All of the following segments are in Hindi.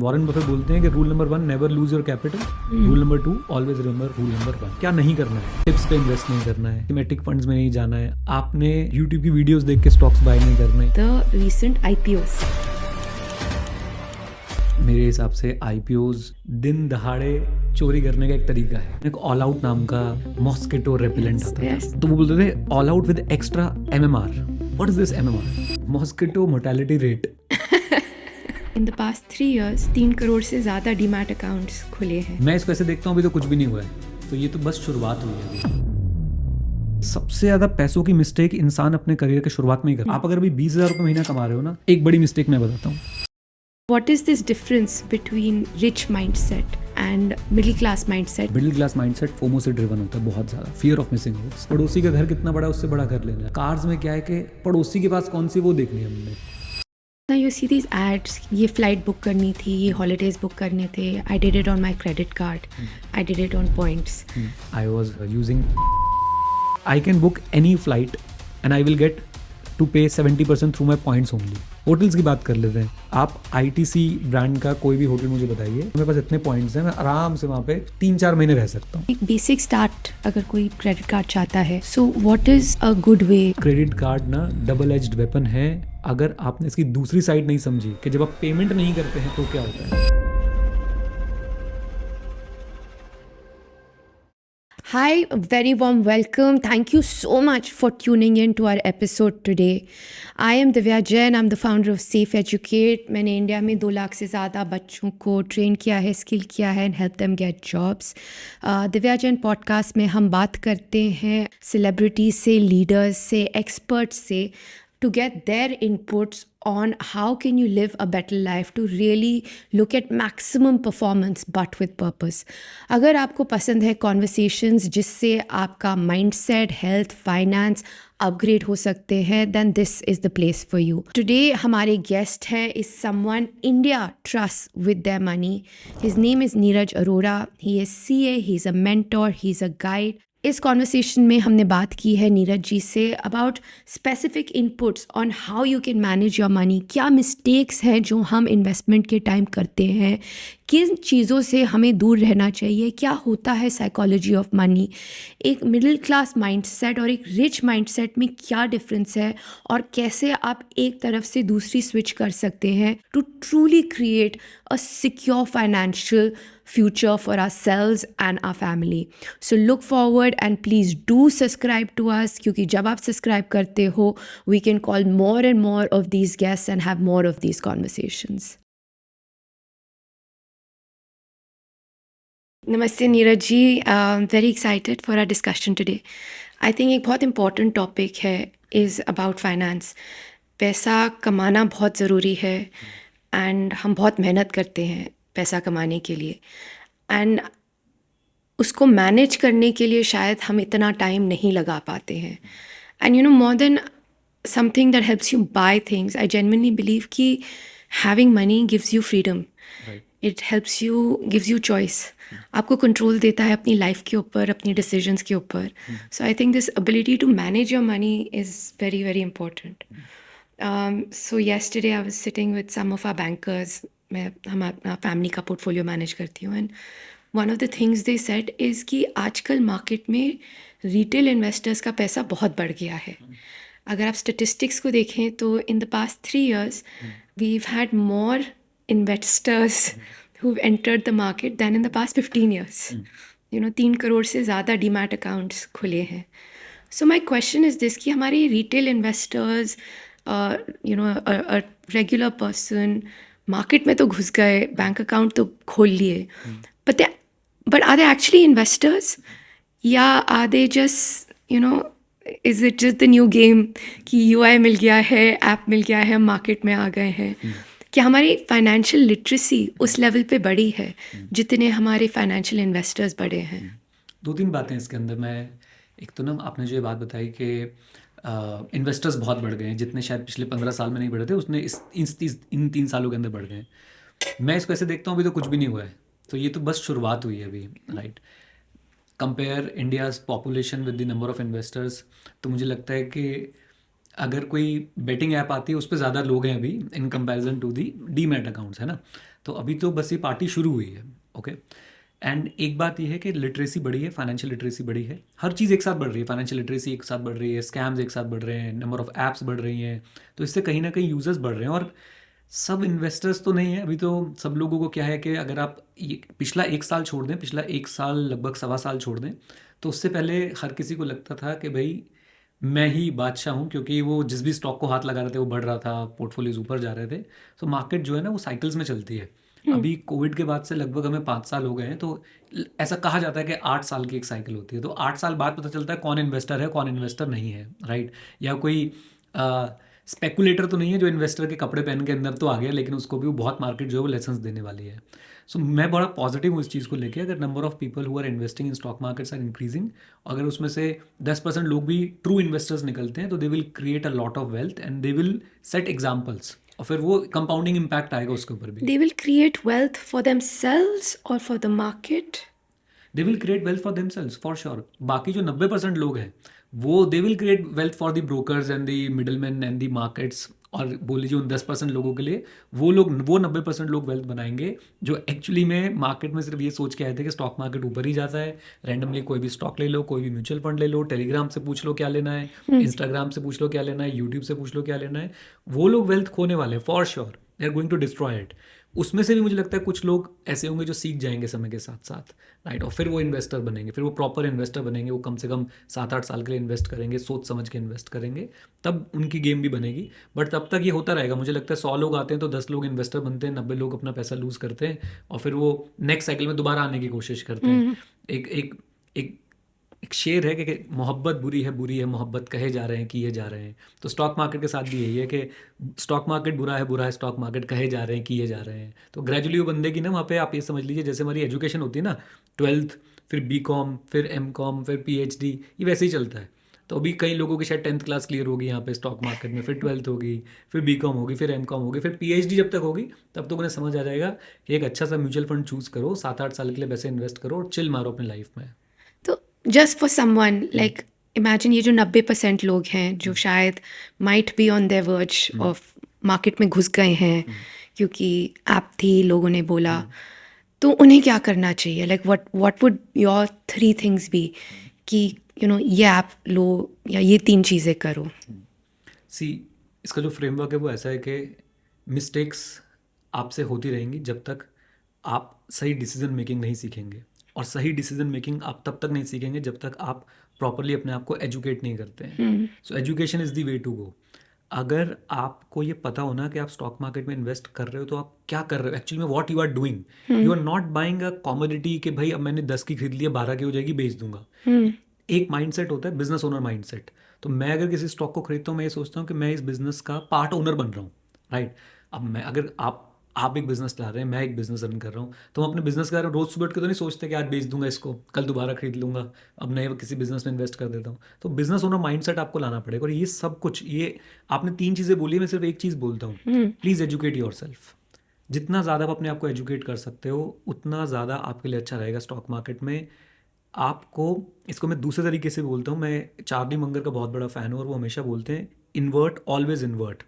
वॉरेन बफेट बोलते हैं कि rule number 1 never lose your capital, rule number 2 always remember rule number 1। क्या नहीं करना है? टिप्स पे इन्वेस्ट नहीं करना है, थीमेटिक फंड्स में नहीं जाना है, आपने यूट्यूब की वीडियोस देख के स्टॉक्स बाय नहीं करना है। The recent IPOs. मेरे हिसाब से आईपीओज दिन दहाड़े चोरी करने का एक तरीका है। एक ऑल आउट नाम का मॉस्किटो रेपेलेंट आता था, Yes. तो वो बोलते थे all out with extra MMR. What is this MMR? Mosquito mortality rate. In the past 3 years, 3 crore से ज़्यादा डीमैट अकाउंट्स खुले हैं. मैं इसको ऐसे देखता हूँ अभी तो कुछ भी नहीं हुआ है, तो ये तो बस शुरुआत हुई है अभी। सबसे ज्यादा पैसों की मिस्टेक इंसान अपने करियर के शुरुआत में ही कर। आप अगर अभी 20,000 रुपये महीना कमा रहे हो ना, एक बड़ी मिस्टेक मैं बताता हूँ। What is this difference between rich mindset and middle class mindset? Middle class mindset FOMO से ड्रिवन होता है, बहुत ज्यादा फियर ऑफ मिसिंग आउट। पड़ोसी का घर कितना बड़ा है उससे बड़ा कर लेना है। कार्स में क्या है कि पड़ोसी के पास कौन सी वो देखनी है हमने। Now you see these ads, ये फ्लाइट बुक करनी थी, ये हॉलीडेज बुक करने थे, I did it on my credit card, I did it on points. I was using, I can book any flight and I will get to pay 70% through my points only. Hotels की बात कर लेते हैं। आप ITC ब्रांड का कोई भी होटल मुझे बताइए, मेरे पास इतने पॉइंट्स हैं, मैं आराम से वहाँ पे 3-4 महीने रह सकता हूँ। एक बेसिक स्टार्ट अगर कोई क्रेडिट कार्ड चाहता है, so what is a good way? Credit card ना डबल एज्ड वेपन है। अगर आपने इसकी दूसरी साइड नहीं समझी कि जब आप पेमेंट नहीं करते हैं तो क्या होता है। Hi, a very warm welcome. Thank you so much for tuning in to our episode today. I am Divya Jain. I'm the founder of Safe Educate. मैंने इंडिया में 2 लाख से ज़्यादा बच्चों को ट्रेन किया है, स्किल किया है and help them get jobs. Divya Jain podcast में हम बात करते हैं सेलिब्रिटीज से, लीडर्स से, एक्सपर्ट्स से, to get their inputs on how can you live a better life, to really look at maximum performance but with purpose. अगर आपको पसंद है conversations जिससे आपका mindset, health, finance अपग्रेड हो सकते हैं, then this is the place for you. Today हमारे guest हैं is someone India trusts with their money. His name is Neeraj Arora. He is CA, he is a mentor, he is a guide. इस कॉन्वर्सेशन में हमने बात की है नीरज जी से about specific inputs on how you can manage your money. क्या मिस्टेक्स हैं जो हम इन्वेस्टमेंट के टाइम करते हैं, किन चीज़ों से हमें दूर रहना चाहिए, क्या होता है साइकोलॉजी ऑफ मनी, एक मिडिल क्लास माइंडसेट और एक रिच माइंडसेट में क्या डिफरेंस है, और कैसे आप एक तरफ से दूसरी स्विच कर सकते हैं to truly create a secure financial future for ourselves and our family. So look forward and please do subscribe to us, क्योंकि जब आप सब्सक्राइब करते हो we can call more and more of these guests and have more of these conversations. नमस्ते Neeraj ji, very excited for our discussion today. I think एक बहुत important topic है is about finance. पैसा कमाना बहुत ज़रूरी है and हम बहुत मेहनत करते हैं पैसा कमाने के लिए, एंड उसको मैनेज करने के लिए शायद हम इतना टाइम नहीं लगा पाते हैं। And you know, more than something that helps you buy things, I genuinely believe कि having money gives you freedom, it helps you, gives you choice, आपको कंट्रोल देता है अपनी लाइफ के ऊपर, अपनी डिसीजंस के ऊपर। So I think this ability to manage your money is very very important. So yesterday I was sitting with some of our bankers. हम अपना फैमिली का पोर्टफोलियो मैनेज करती हूँ, and one of the things they said is कि आजकल मार्केट में रिटेल इन्वेस्टर्स का पैसा बहुत बढ़ गया है। अगर आप स्टेटिस्टिक्स को देखें तो in the past 3 years we've had more investors who've entered the market than in the past 15 years. You know, 3 crore से ज़्यादा डीमैट अकाउंट्स खुले हैं। So my question is this कि हमारे retail investors, you know, regular person market में तो घुस गए, बैंक अकाउंट तो खोल लिए, but are they actually investors, या are they just, you know, is it just the new game कि UI मिल गया है, ऐप मिल गया है, मार्केट में आ गए हैं? क्या हमारी फाइनेंशियल लिटरेसी उस लेवल पे बढ़ी है जितने हमारे फाइनेंशियल इन्वेस्टर्स बढ़े हैं? 2-3 बातें इसके अंदर। मैं एक तो ना, आपने जो ये बात बताई कि इन्वेस्टर्स बहुत बढ़ गए हैं, जितने शायद पिछले 15 साल में नहीं बढ़े थे, उसने इन 3 सालों के अंदर बढ़ गए हैं। मैं इसको ऐसे देखता हूँ अभी तो कुछ भी नहीं हुआ है, तो ये तो बस शुरुआत हुई है अभी, right. Compare India's population with the number of investors, तो मुझे लगता है कि अगर कोई बेटिंग ऐप आती है उस पर ज़्यादा लोग हैं अभी in comparison to the demat accounts, है ना। तो अभी तो बस ये पार्टी शुरू हुई है। ओके। एंड एक बात ये है कि लिटरेसी बढ़ी है, फाइनेंशियल लिटरेसी बढ़ी है, हर चीज़ एक साथ बढ़ रही है, फाइनेंशियल लिटरेसी एक साथ बढ़ रही है, स्कैम्स एक साथ बढ़ रहे हैं, नंबर ऑफ ऐप्स बढ़ रही हैं, तो इससे कहीं ना कहीं यूजर्स बढ़ रहे हैं। और सब इन्वेस्टर्स तो नहीं है अभी, तो सब लोगों को क्या है कि अगर आप ये पिछला एक साल छोड़ दें, पिछला एक साल लगभग सवा साल छोड़ दें, तो उससे पहले हर किसी को लगता था कि भाई मैं ही बादशाह हूँ, क्योंकि वो जिस भी स्टॉक को हाथ लगा रहे थे वो बढ़ रहा था, पोर्टफोलियोज ऊपर जा रहे थे। तो मार्केट जो है ना वो साइकिल्स में चलती है। अभी कोविड के बाद से लगभग हमें 5 साल हो गए हैं, तो ऐसा कहा जाता है कि 8 साल की एक साइकिल होती है। तो 8 साल बाद पता चलता है कौन इन्वेस्टर है कौन इन्वेस्टर नहीं है, राइट। या कोई स्पेकुलेटर तो नहीं है जो इन्वेस्टर के कपड़े पहन के अंदर तो आ गया, लेकिन उसको भी वो बहुत मार्केट जो है वो लेसन्स देने वाली है। सो मैं बड़ा पॉजिटिव हूँ इस चीज़ को लेके। अगर number of people who are investing in stock markets are increasing, अगर उसमें से 10% लोग भी ट्रू इन्वेस्टर्स निकलते हैं, तो they will create a lot of wealth and they will set examples, और फिर वो कंपाउंडिंग इम्पैक्ट आएगा उसके ऊपर भी। They will create wealth for themselves or for the market. They will create wealth for themselves for sure. बाकी जो 90% लोग हैं वो they will create wealth for the brokers and the middleman and the markets. और बोल लीजिए उन 10% लोगों के लिए वो 90% लोग वेल्थ बनाएंगे जो एक्चुअली में मार्केट में सिर्फ ये सोच के आए थे कि स्टॉक मार्केट ऊपर ही जाता है, रैंडमली कोई भी स्टॉक ले लो, कोई भी म्यूचुअल फंड ले लो, टेलीग्राम से पूछ लो क्या लेना है, इंस्टाग्राम से पूछ लो क्या लेना है, यूट्यूब से पूछ लो क्या लेना है। वो लोग वेल्थ खोने वाले हैं for sure, they are going to destroy it. उसमें से भी मुझे लगता है कुछ लोग ऐसे होंगे जो सीख जाएंगे समय के साथ साथ, राइट, और फिर वो इन्वेस्टर बनेंगे, फिर वो प्रॉपर इन्वेस्टर बनेंगे, वो कम से कम 7-8 साल के लिए इन्वेस्ट करेंगे, सोच समझ के इन्वेस्ट करेंगे, तब उनकी गेम भी बनेगी। बट तब तक ये होता रहेगा। मुझे लगता है 100 लोग आते हैं तो 10 लोग इन्वेस्टर बनते हैं, 90 लोग अपना पैसा लूज़ करते हैं, और फिर वो नेक्स्ट साइकिल में दोबारा आने की कोशिश करते हैं। एक एक एक एक शेर है कि मोहब्बत बुरी है मोहब्बत कहे जा रहे हैं किए जा रहे हैं। तो स्टॉक मार्केट के साथ भी यही है कि स्टॉक मार्केट बुरा है स्टॉक मार्केट कहे जा रहे हैं किए जा रहे हैं। तो ग्रेजुअली वो बंदे की ना वहाँ पे आप ये समझ लीजिए जैसे हमारी एजुकेशन होती है ना, 12th, फिर BCom, फिर MCom, फिर PhD, ये वैसे ही चलता है। तो अभी कई लोगों की शायद 10th क्लास क्लियर होगी यहाँ पे स्टॉक मार्केट में, फिर 12th होगी, फिर BCom होगी, फिर MCom होगी, फिर PhD जब तक होगी तब तक उन्हें समझ आ जाएगा कि एक अच्छा सा म्यूचुअल फंड चूज़ करो, 7-8 साल के लिए पैसे इन्वेस्ट करो और चिल मारो अपनी लाइफ में। तो just for someone like imagine ये जो 90% लोग हैं जो शायद might be on their verge of market में घुस गए हैं क्योंकि ऐप थी, लोगों ने बोला, तो उन्हें क्या करना चाहिए? Like what would your 3 things be कि ये ऐप लो या ये 3 चीज़ें करो? सी, इसका जो फ्रेमवर्क है वो ऐसा है कि मिस्टेक्स आपसे होती रहेंगी जब तक आप सही डिसीजन मेकिंग नहीं सीखेंगे, और सही डिसीजन मेकिंग आप तब तक नहीं सीखेंगे जब तक आप प्रॉपरली अपने आप को एजुकेट नहीं करते हैं। So education is the way to go. अगर आपको ये पता होना कि आप स्टॉक मार्केट में इन्वेस्ट कर रहे हो तो आप क्या कर रहे हो एक्चुअली में, what you are doing. You are not buying a commodity कि भाई अब मैंने 10 की खरीद लिया 12 की हो जाएगी बेच दूंगा। एक माइंडसेट होता है बिजनेस ओनर माइंडसेट। तो मैं अगर किसी स्टॉक को खरीदता हूँ मैं ये सोचता हूँ कि मैं इस बिजनेस का पार्ट ओनर बन रहा हूँ, राइट। अब मैं अगर आप एक बिजनेस चला रहे हैं, मैं एक बिजनेस रन कर रहा हूँ, तो हम अपने बिजनेस के बारे में रोज सुबह उठ के तो नहीं सोचते कि आज बेच दूंगा इसको, कल दोबारा खरीद लूंगा, अब नए किसी बिजनेस में इन्वेस्ट कर देता हूँ। तो बिजनेस ओनर माइंडसेट आपको लाना पड़ेगा। और ये सब कुछ, ये आपने 3 चीज़ें बोली, मैं सिर्फ एक चीज़ बोलता हूँ, प्लीज़ एजुकेट योर सेल्फ। जितना ज़्यादा आप अपने आप को एजुकेट कर सकते हो उतना ज़्यादा आपके लिए अच्छा रहेगा स्टॉक मार्केट में। आपको, इसको मैं दूसरे तरीके से बोलता हूँ, मैं चार्ली मंगर का बहुत बड़ा फ़ैन हूँ और वो हमेशा बोलते हैं इन्वर्ट ऑलवेज इन्वर्ट।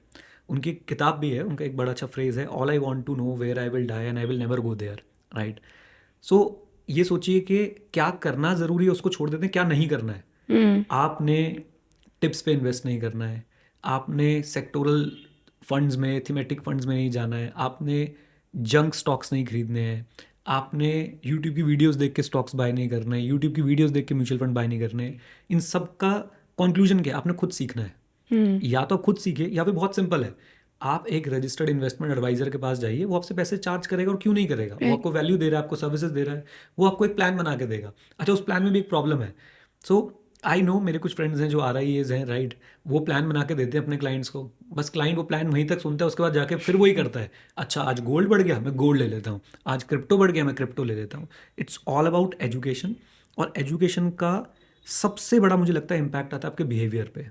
उनकी एक किताब भी है, उनका एक बड़ा अच्छा फ्रेज़ है, all I want to know where I will die and I will never go there, right. So ये सोचिए कि क्या करना ज़रूरी है उसको छोड़ देते हैं, क्या नहीं करना है। आपने टिप्स पे इन्वेस्ट नहीं करना है, आपने सेक्टोरल फंड्स में, थीमेटिक फंड्स में नहीं जाना है, आपने जंक स्टॉक्स नहीं खरीदने हैं, आपने यूट्यूब की वीडियोस देख के स्टॉक्स बाय नहीं करने हैं, यूट्यूब की वीडियोस देख के म्यूचुअल फंड बाय नहीं करने हैं। इन सब का कंक्लूजन क्या है? आपने खुद सीखना है। या तो खुद सीखे, या फिर बहुत सिंपल है, आप एक रजिस्टर्ड इन्वेस्टमेंट एडवाइजर के पास जाइए, वो आपसे पैसे चार्ज करेगा। और क्यों नहीं करेगा? वो आपको वैल्यू दे रहा है, आपको सर्विसेज दे रहा है, वो आपको एक प्लान बना के देगा। अच्छा, उस प्लान में भी एक प्रॉब्लम है। सो आई नो, मेरे कुछ फ्रेंड्स हैं जो RIAs हैं, राइट, वो प्लान बना के देते हैं अपने क्लाइंट्स को, बस क्लाइंट वो प्लान वहीं तक सुनता है, उसके बाद जाके फिर वही करता है। अच्छा, आज गोल्ड बढ़ गया, मैं गोल्ड ले लेता हूँ, आज क्रिप्टो बढ़ गया, मैं क्रिप्टो ले लेता हूँ। It's all about education. और एजुकेशन का सबसे बड़ा मुझे लगता है इम्पैक्ट आता है आपके बिहेवियर पे।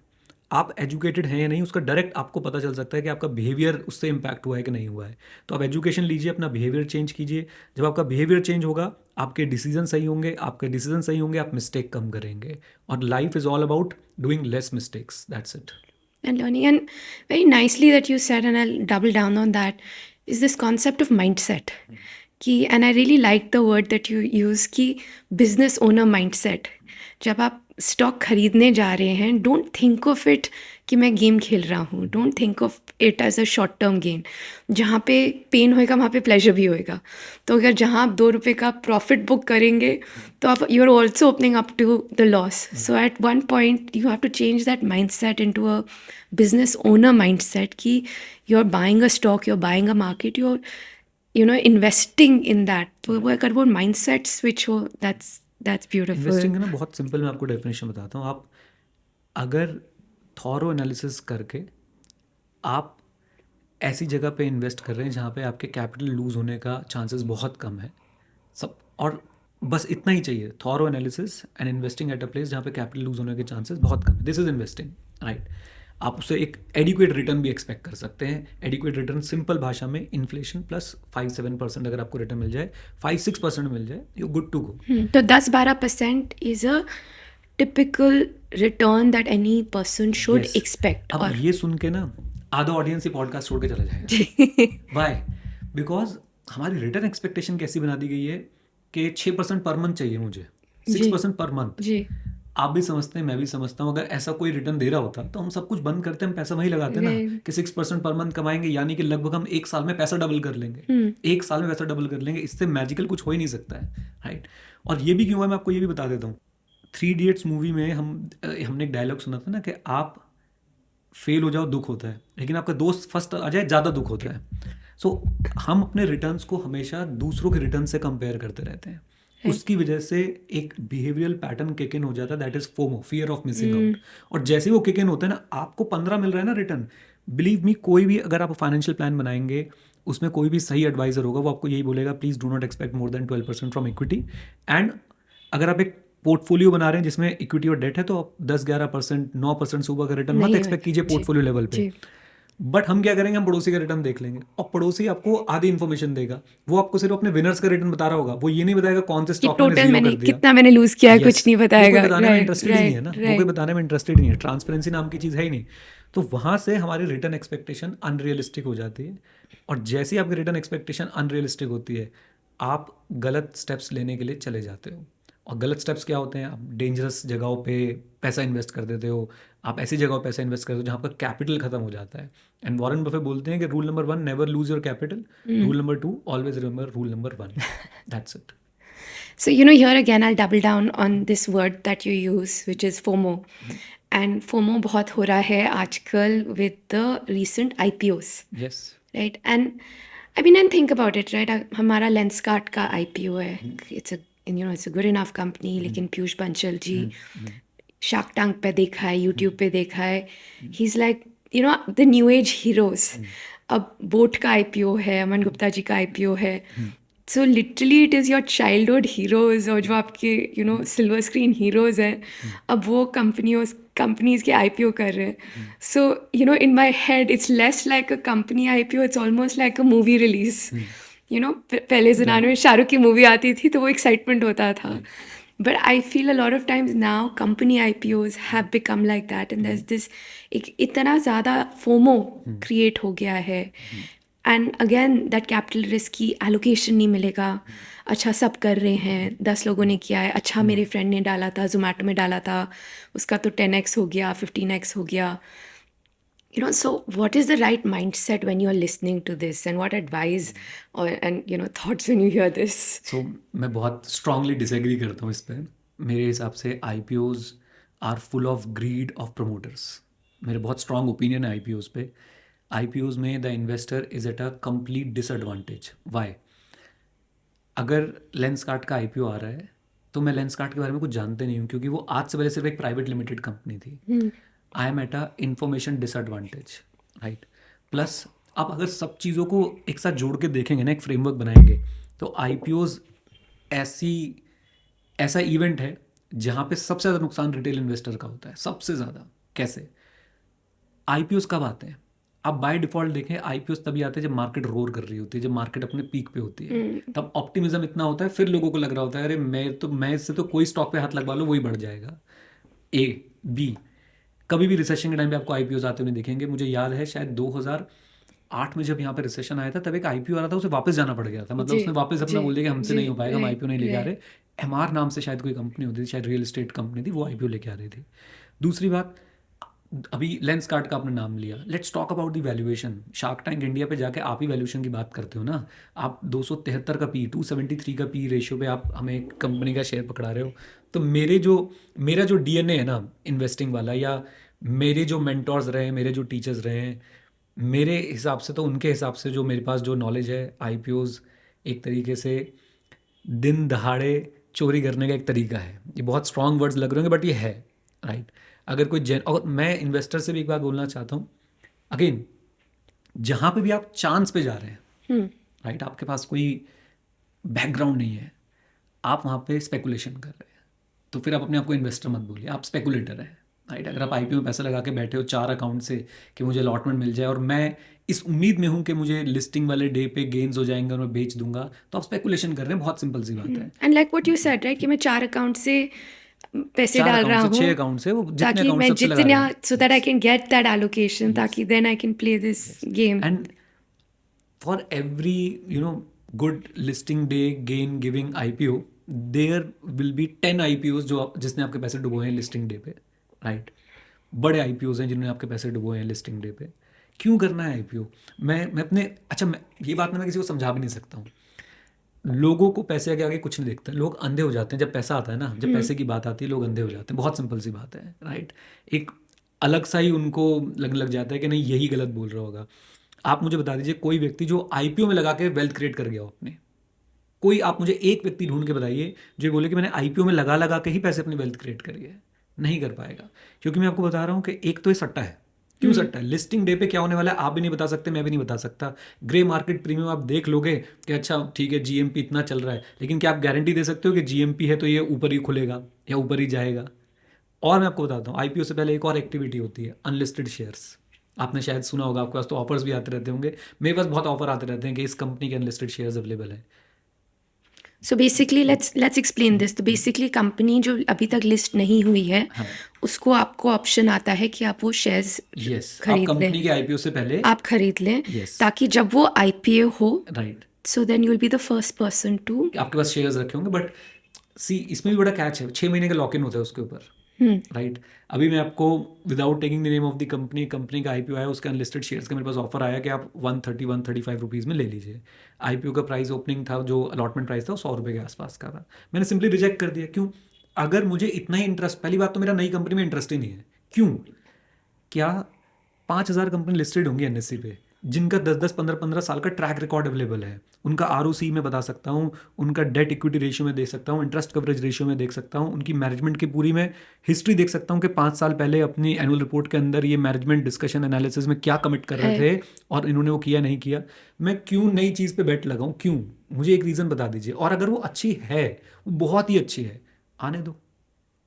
आप एजुकेटेड हैं या नहीं उसका डायरेक्ट आपको पता चल सकता है कि आपका बिहेवियर उससे इम्पैक्ट हुआ है कि नहीं हुआ है। तो आप एजुकेशन लीजिए, अपना बिहेवियर चेंज कीजिए। जब आपका बिहेवियर चेंज होगा, आपके डिसीजन सही होंगे, आपके डिसीजन सही होंगे, आप मिस्टेक कम करेंगे। और life is all about doing less mistakes, that's it. And learning, and very nicely that you said, and I'll double down on that, is this concept of mindset. कि and I really like the word that you use कि business owner mindset. जब आप स्टॉक खरीदने जा रहे हैं, डोंट थिंक ऑफ इट कि मैं गेम खेल रहा हूँ, don't think of it as a short term gain. जहाँ पे पेन होएगा वहाँ पे प्लेजर भी होएगा. तो अगर जहाँ आप 2 रुपये का प्रॉफिट बुक करेंगे तो आप you are also opening up to the loss. So at one point you have to change that mindset into a business owner mindset कि you are buying a stock, you are buying a market, you are investing in that. तो वो अगर वो माइंड सेट स्विच हो, दैट्स ब्यूटिफुल. इन्वेस्टिंग है ना, बहुत सिंपल, मैं आपको डेफिनेशन बताता हूँ. आप अगर थॉरो एनालिसिस करके आप ऐसी जगह पे इन्वेस्ट कर रहे हैं जहाँ पे आपके कैपिटल लूज होने का चांसेस बहुत कम है सब, और बस इतना ही चाहिए, thorough analysis and investing at a place जहाँ पे कैपिटल लूज होने के चांसेस बहुत कम है. This is investing, right. आप उससे एक एडिक्वेट रिटर्न भी एक्सपेक्ट कर सकते हैं. एडिक्वेट रिटर्न सिंपल भाषा में इन्फ्लेशन प्लस 5-7% अगर आपको रिटर्न मिल जाए, 5-6% मिल जाए, यू गुड टू गो. तो 10-12% is a typical return that any person should Yes. expect. अब और ये सुन के ना आधा ऑडियंस ये पॉडकास्ट छोड़ के चला जाएगा. वाई? बिकॉज हमारी रिटर्न एक्सपेक्टेशन कैसी बना दी गई है कि 6% पर मंथ चाहिए मुझे, 6% पर मंथ. जी आप भी समझते हैं, मैं भी समझता हूँ, अगर ऐसा कोई रिटर्न दे रहा होता तो हम सब कुछ बंद करते, हम पैसा वहीं लगाते ना Right. कि 6% पर मंथ कमाएंगे, यानी कि लगभग हम 1 साल में पैसा डबल कर लेंगे. 1 साल में पैसा डबल कर लेंगे, इससे मैजिकल कुछ हो ही नहीं सकता है, राइट. और ये भी क्यों है, मैं आपको ये भी बता देता हूँ. 3 इडियट्स मूवी में हमने एक डायलॉग सुना था ना कि आप फेल हो जाओ दुख होता है, लेकिन आपका दोस्त फर्स्ट आ जाए ज़्यादा दुख होता है. सो हम अपने रिटर्न्स को हमेशा दूसरों के रिटर्न से कंपेयर करते रहते हैं. उसकी वजह से एक बिहेवियरल पैटर्न किक इन हो जाता है, that is FOMO, fear of missing out. और जैसे ही वो किक इन होता है ना, आपको 15 मिल रहा है ना रिटर्न, बिलीव मी, कोई भी अगर आप फाइनेंशियल प्लान बनाएंगे उसमें कोई भी सही एडवाइजर होगा वो आपको यही बोलेगा, please do not expect more than 12% from equity. And अगर आप एक पोर्टफोलियो बना रहे हैं जिसमें इक्विटी और डेट है तो आप 10-11%, 9% से ऊपर का रिटर्न मत नहीं एक्सपेक्ट कीजिए जी, पोर्टफोलियो लेवल पे. जी. बट हम क्या करेंगे, हम पड़ोसी का रिटर्न देख लेंगे और पड़ोसी आपको आधी इन्फॉर्मेशन देगा. वो आपको सिर्फ अपने विनर्स का रिटर्न बता रहा होगा, वो ये नहीं बताएगा कौन से कि स्टॉक में टोटल जीरो मैंने कर दिया. कितना मैंने लूज किया है Yes. कुछ नहीं वो कोई बताएगा. बताने में राइट इंटरेस्टेड ही नहीं है ना, वो कोई राइट. बताने में इंटरेस्टेड ही नहीं है. ट्रांसपेरेंसी नाम की चीज़ है ही नहीं. तो वहाँ से हमारी रिटर्न एक्सपेक्टेशन अनरियलिस्टिक हो जाती है. और जैसे ही आपकी रिटर्न एक्सपेक्टेशन अनरियलिस्टिक होती है, आप गलत स्टेप्स लेने के लिए चले जाते हो. और गलत स्टेप्स क्या होते हैं, आप डेंजरस जगहों पे पैसा इन्वेस्ट कर देते हो, आप ऐसी जगहों पे पैसा इन्वेस्ट करते हो जहाँ आपका कैपिटल खत्म हो जाता है. एंड वॉरेन बफे बोलते हैं कि rule number 1, never lose your capital. Rule number 2, always remember rule number 1. That's it. So, here again, I'll double down on this word that you use, which is FOMO. And FOMO बहुत हो रहा है आजकल with the recent IPOs, yes. right? And think about it, right? हमारा Lenskart का IPO है. It's a good enough company, लेकिन पीयूष बंसल जी शार्क टैंक पे देखा है, यूट्यूब पे देखा है. He's like, the new age heroes. अब बोट का IPO है, अमन गुप्ता जी का IPO है. So literally it is your childhood heroes और जो आपके सिल्वर स्क्रीन हीरोज हैं, अब वो कंपनीज के IPO कर रहे हैं. So in my head it's less like a company IPO, it's almost like a movie release. पहले ज़माने में शाहरुख की मूवी आती थी तो वो एक्साइटमेंट होता था. But I feel a lot of times now company IPOs have become like that, and there's this इतना ज़्यादा FOMO create हो गया है. And again that capital risk की एलोकेशन नहीं मिलेगा. अच्छा सब कर रहे हैं, 10 लोगों ने किया है, अच्छा मेरे फ्रेंड ने डाला था, जोमेटो में डाला था, उसका तो 10x हो गया, 15x हो गया. So what is the right mindset when you are listening to this, and what advice and thoughts when you hear this? सो मैं बहुत स्ट्रांगली डिसएग्री करता हूँ इस पर. मेरे हिसाब से IPOs are full of greed of promoters. मेरे बहुत स्ट्रांग ओपिनियन है IPOs पे. IPOs में the investor is at a complete disadvantage. Why? अगर लेंसकार्ट का IPO आ रहा है तो मैं लेंसकार्ट के बारे में कुछ जानते नहीं हूँ, क्योंकि वो आज से पहले सिर्फ एक प्राइवेट लिमिटेड कंपनी थी. I am at a information disadvantage, right. Plus आप अगर सब चीज़ों को एक साथ जोड़ के देखेंगे ना, एक फ्रेमवर्क बनाएंगे, तो IPOs ऐसा इवेंट है जहाँ पे सबसे ज़्यादा नुकसान रिटेल इन्वेस्टर का होता है, सबसे ज़्यादा. कैसे? IPOs कब आते हैं? आप बाय डिफॉल्ट देखें, IPOs तभी आते हैं जब मार्केट रोर कर रही होती है, जब मार्केट अपने पीक पे होती है. तब ऑप्टिमिज्म इतना होता है, फिर लोगों को लग रहा होता है अरे मैं इससे तो कोई स्टॉक पे हाथ लगवा लो वही बढ़ जाएगा. A, B, कभी भी रिसेशन के टाइम पे आपको IPOs आते हुए नहीं दिखेंगे. मुझे याद है शायद 8 में जब यहाँ पे रिसेशन आया था तब एक आईपीओ आ रहा था, उसे वापस जाना पड़ गया था, मतलब जी उसने वापस अपना जी बोल दिया कि हमसे जी नहीं हो पाएगा, हम राइट आईपीओ नहीं लेके आ रहे। राइट एमआर नाम से शायद कोई कंपनी होती थी, शायद रियल एस्टेट कंपनी थी, वो आईपीओ लेके आ रही थी। दूसरी बात, अभी लेंस कार्ड का आपने नाम लिया, let's talk about the valuation. Shark tank India पे जाके आप ही वैल्यूएशन की बात करते हो ना। आप 273 का पी, 273 का पी रेशियो पे आप हमें एक कंपनी का शेयर पकड़ा रहे हो। तो मेरा जो डीएनए है ना इन्वेस्टिंग वाला, या मेरे जो मेंटोर्स रहे हैं, मेरे जो टीचर्स रहे हैं, मेरे हिसाब से तो उनके हिसाब से जो मेरे पास जो नॉलेज है, आईपीओज एक तरीके से दिन दहाड़े चोरी करने का एक तरीका है। ये बहुत स्ट्रांग वर्ड्स लग रहे होंगे बट ये है, राइट। अगर कोई और मैं इन्वेस्टर से भी एक बात बोलना चाहता हूँ, अगेन जहाँ पे भी आप चांस पे जा रहे हैं, राइट, आपके पास कोई बैकग्राउंड नहीं है, आप वहाँ पे स्पेकुलेशन कर रहे हैं, तो फिर आप अपने आप को इन्वेस्टर मत बोलिए, आप स्पेकुलेटर हैं, राइट। अगर आप आईपीओ में पैसा लगा के बैठे हो 4 अकाउंट से कि मुझे अलॉटमेंट मिल जाए और मैं इस उम्मीद में हूँ कि मुझे लिस्टिंग वाले डे पे गेन्स हो जाएंगे और मैं बेच दूंगा, तो आप स्पेकुलेशन कर रहे हैं। बहुत सिंपल सी बात है। And like what you said right कि मैं 4 अकाउंट से पैसे 4 डाल रहा अकाउंट से हूँ 6 अकाउंट से, वो जितने ताकि अकाउंट मैं सबसे लगा रहे जितना हैं, so that I yes can get that allocation yes ताकि then I can play this yes. Game and for every good listing day gain giving IPO, there will be 10 IPO जिसने आपके पैसे डुबोए हैं लिस्टिंग डे पे, राइट। बड़े आईपीओ हैं जिन्होंने आपके पैसे डुबोए हैं लिस्टिंग डे पे। क्यों करना है आईपीओ? मैं अपने, अच्छा, मैं ये बात मैं किसी को समझा भी नहीं सकता हूँ। लोगों को पैसे के आगे कुछ नहीं दिखता, लोग अंधे हो जाते हैं जब पैसा आता है ना, जब पैसे की बात आती है लोग अंधे हो जाते हैं, बहुत सिंपल सी बात है, राइट। एक अलग सा ही उनको लग जाता है कि नहीं यही गलत बोल रहा होगा। आप मुझे बता दीजिए कोई व्यक्ति जो आईपीओ में लगा के वेल्थ क्रिएट कर गया हो अपने, कोई आप मुझे एक व्यक्ति ढूंढ के बताइए जो ये बोले कि मैंने आईपीओ में लगा लगा के ही पैसे अपनी वेल्थ क्रिएट करी है। नहीं कर पाएगा, क्योंकि मैं आपको बता रहा हूँ कि एक तो ये सट्टा है। क्यों सट्टा है? लिस्टिंग डे पे क्या होने वाला है आप भी नहीं बता सकते, मैं भी नहीं बता सकता। ग्रे मार्केट प्रीमियम आप देख लोगे कि अच्छा ठीक है जीएमपी इतना चल रहा है, लेकिन क्या आप गारंटी दे सकते हो कि जीएमपी है तो ये ऊपर ही खुलेगा या ऊपर ही जाएगा? और मैं आपको बताता हूँ, आईपीओ से पहले एक और एक्टिविटी होती है, अनलिस्टेड शेयर्स। आपने शायद सुना होगा, आपके पास तो ऑफर्स भी आते रहते होंगे, मेरे पास बहुत ऑफर आते रहते हैं कि इस कंपनी के अनलिस्टेड शेयर्स अवेलेबल है। So basically let's explain this. तो बेसिकली कंपनी जो अभी तक लिस्ट नहीं हुई है हाँ, उसको आपको ऑप्शन आता है कि आप वो शेयर्स यस, आप खरीद लें, कंपनी के आईपीओ से पहले, आप खरीद लें यस, ताकि जब वो आईपीओ हो right, so then you will be the first person to आपके पास शेयर्स रखे होंगे। बट सी, इसमें भी बड़ा कैच है, 6 महीने का लॉक इन होता है उसके ऊपर, राइट। अभी मैं आपको without taking the name of the company का आईपीओ आया, उसके अनलिस्टेड शेयर्स का मेरे पास ऑफर आया कि आप 135 रुपीज़ में ले लीजिए। आईपीओ का प्राइस ओपनिंग था, जो अलॉटमेंट प्राइस था वो 100 रुपये के आसपास का था। मैंने सिंपली रिजेक्ट कर दिया। क्यों? अगर मुझे इतना ही इंटरेस्ट, पहली बात तो मेरा नई कंपनी में इंटरेस्ट ही नहीं है। क्यों? क्या 5,000 कंपनी लिस्टेड होंगी एनएससी पे जिनका 10-10, 15-15 साल का ट्रैक रिकॉर्ड अवेलेबल है? उनका आरओसी में बता सकता हूँ, उनका डेट इक्विटी रेशियो में देख सकता हूँ, इंटरेस्ट कवरेज रेशियो में देख सकता हूँ, उनकी मैनेजमेंट की पूरी में हिस्ट्री देख सकता हूँ कि 5 साल पहले अपनी एनुअल रिपोर्ट के अंदर ये मैनेजमेंट डिस्कशन एनालिसिस में क्या कमिट कर रहे है। थे और इन्होंने वो किया नहीं किया। मैं क्यों नई चीज़ पे बेट लगाऊँ? क्यों? मुझे एक रीज़न बता दीजिए। और अगर वो अच्छी है, वो बहुत ही अच्छी है, आने दो,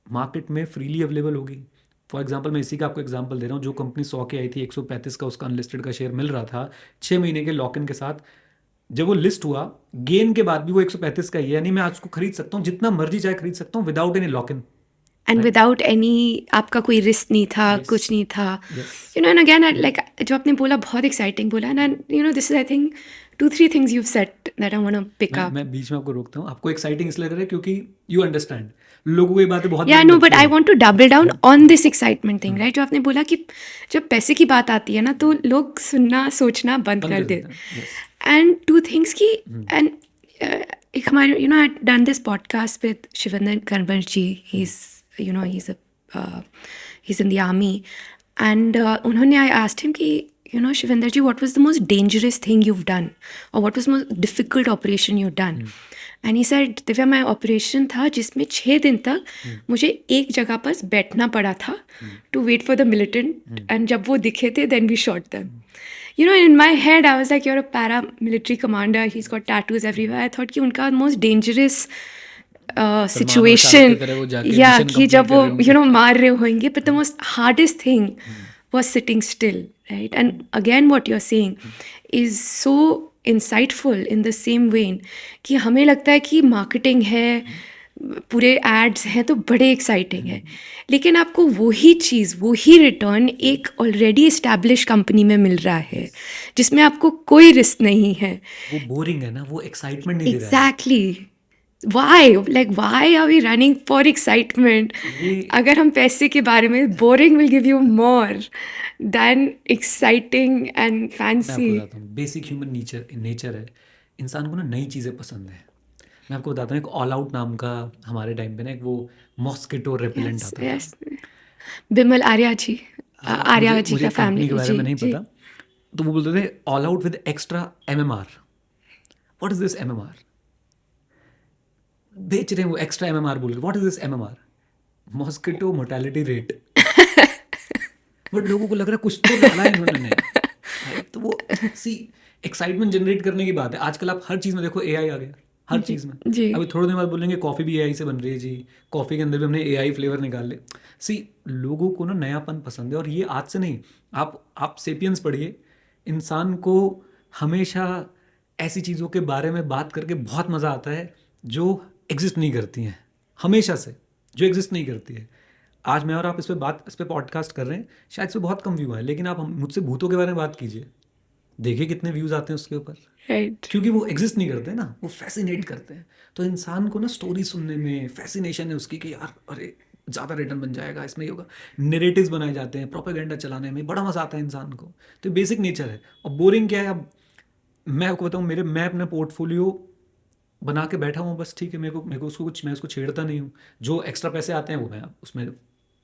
मार्केट में फ्रीली अवेलेबल होगी। फॉर एग्जाम्पल मैं इसी का आपको एग्जाम्पल दे रहा हूँ, जो कंपनी 100 के आई थी, 135 का उसका अनलिस्टेड का शेयर मिल रहा था 6 महीने के लॉक इन के साथ। जब वो लिस्ट हुआ गेन के बाद भी वो 135 का ही है, यानी मैं आज उसको खरीद सकता हूँ, जितना मर्जी चाहे खरीद सकता हूँ without any lock in. And without any आपका कोई रिस्क नहीं था, Yes. कुछ नहीं था, yes, you know. And again like जो आपने बोला बहुत एक्साइटिंग बोला, and you know this is I think 2-3 things you said that I want to pick up. मैं बीच में आपको रोकता हूँ। आपको एक्साइटिंग इसलिए लग रहा है क्योंकि यू अंडरस्टैंड, लोगों को ये बातें बहुत या बुरी नो बट लगती आई हैं। Want to double down on this excitement thing, right. जो आपने बोला कि जब पैसे की बात आती है ना तो लोग सुनना सोचना बंद बंद कर कर दे। देते हैं, यस, एंड 2 थिंग्स की एंड एक हमारे you know I done this podcast with Shivendra Kanwar ji, he is you know he is in the army, and उन्होंने आई आस्क्ड हिम कि you know Shivendra ji, what was the most dangerous thing you've done or what was the most difficult operation you've done? And he said Divya, my operation था जिसमें 6 दिन तक मुझे एक जगह पर बैठना पड़ा था to wait for the militant, and जब वो दिखे थे then we shot them. You know, in my head I was like, you're a paramilitary commander, he's got tattoos everywhere. I thought कि उनका most dangerous situation, की तरह वो जाके या mission कि complete जब कर वो रहे होंगे। you know मार रहे होंगे, but the most hardest thing was sitting still, right? And again what you're saying is so insightful in the same vein कि हमें लगता है कि marketing है, पूरे एड्स हैं तो बड़े एक्साइटिंग है, लेकिन आपको वही चीज़, वही रिटर्न एक ऑलरेडी इस्टेब्लिश कंपनी में मिल रहा है जिसमें आपको कोई रिस्क नहीं है। वो बोरिंग है ना, वो एक्साइटमेंट नहीं दे रहा है। Exactly, why, like why are we running for excitement? ये अगर हम पैसे के बारे में, boring will give you more than exciting and मैं फैंसी। आपको बताता हूँ, बेसिक ह्यूमन नेचर नेचर है, इंसान को ना नई चीज़ें पसंद है। मैं आपको बताता हूँ, एक ऑल आउट नाम का हमारे टाइम पे ना एक वो मॉस्किटो रेपेलेंट यस आता था। यस, बिमल आर्या जी, हाँ, आर्या मुझे जी मुझे का कंपनी के फैमिली, बारे जी में नहीं जी। पता। तो वो बोलते थे all out with extra MMR. What is this MMR? बेच रहे हैं वो एक्स्ट्रा एमएमआर बोल के। What is this MMR? Mosquito mortality rate. But लोगों को लग रहा है कुछ तो डाला है इन्होंने, राइट? तो वो सी एक्साइटमेंट जनरेट करने की बात है। आजकल आप हर चीज़ में देखो एआई आ गया, हर जी चीज़ में। जी। अभी थोड़े दिन बाद बोलेंगे कॉफ़ी भी एआई से बन रही है जी, कॉफ़ी के अंदर भी हमने एआई फ्लेवर निकाल ले। सी लोगों को ना नयापन पसंद है, और ये आज से नहीं। आप सेपियंस पढ़िए, इंसान को हमेशा ऐसी चीज़ों के बारे में बात करके बहुत मज़ा आता है जो एग्जिस्ट नहीं करती हैं, हमेशा से जो एग्जिस्ट नहीं करती है। आज मैं और आप इस पे पॉडकास्ट कर रहे हैं, शायद इस पे बहुत कम व्यू है, लेकिन आप मुझसे भूतों के बारे में बात कीजिए, देखिए कितने व्यूज़ आते हैं उसके ऊपर। राइट। क्योंकि वो एग्जिस्ट नहीं करते ना, वो फैसिनेट करते हैं। तो इंसान को ना स्टोरी सुनने में फैसिनेशन है उसकी, कि यार अरे ज़्यादा रिटर्न बन जाएगा, इसमें ही होगा। नेरेटिव्स बनाए जाते हैं, प्रोपेगेंडा चलाने में बड़ा मज़ा आता है इंसान को। तो बेसिक नेचर है। और बोरिंग क्या है? अब मैं आपको बताऊँ, मैं अपना पोर्टफोलियो बना के बैठा हूँ, बस ठीक है। मेरे को मैं उसको छेड़ता नहीं हूँ। जो एक्स्ट्रा पैसे आते हैं वो मैं उसमें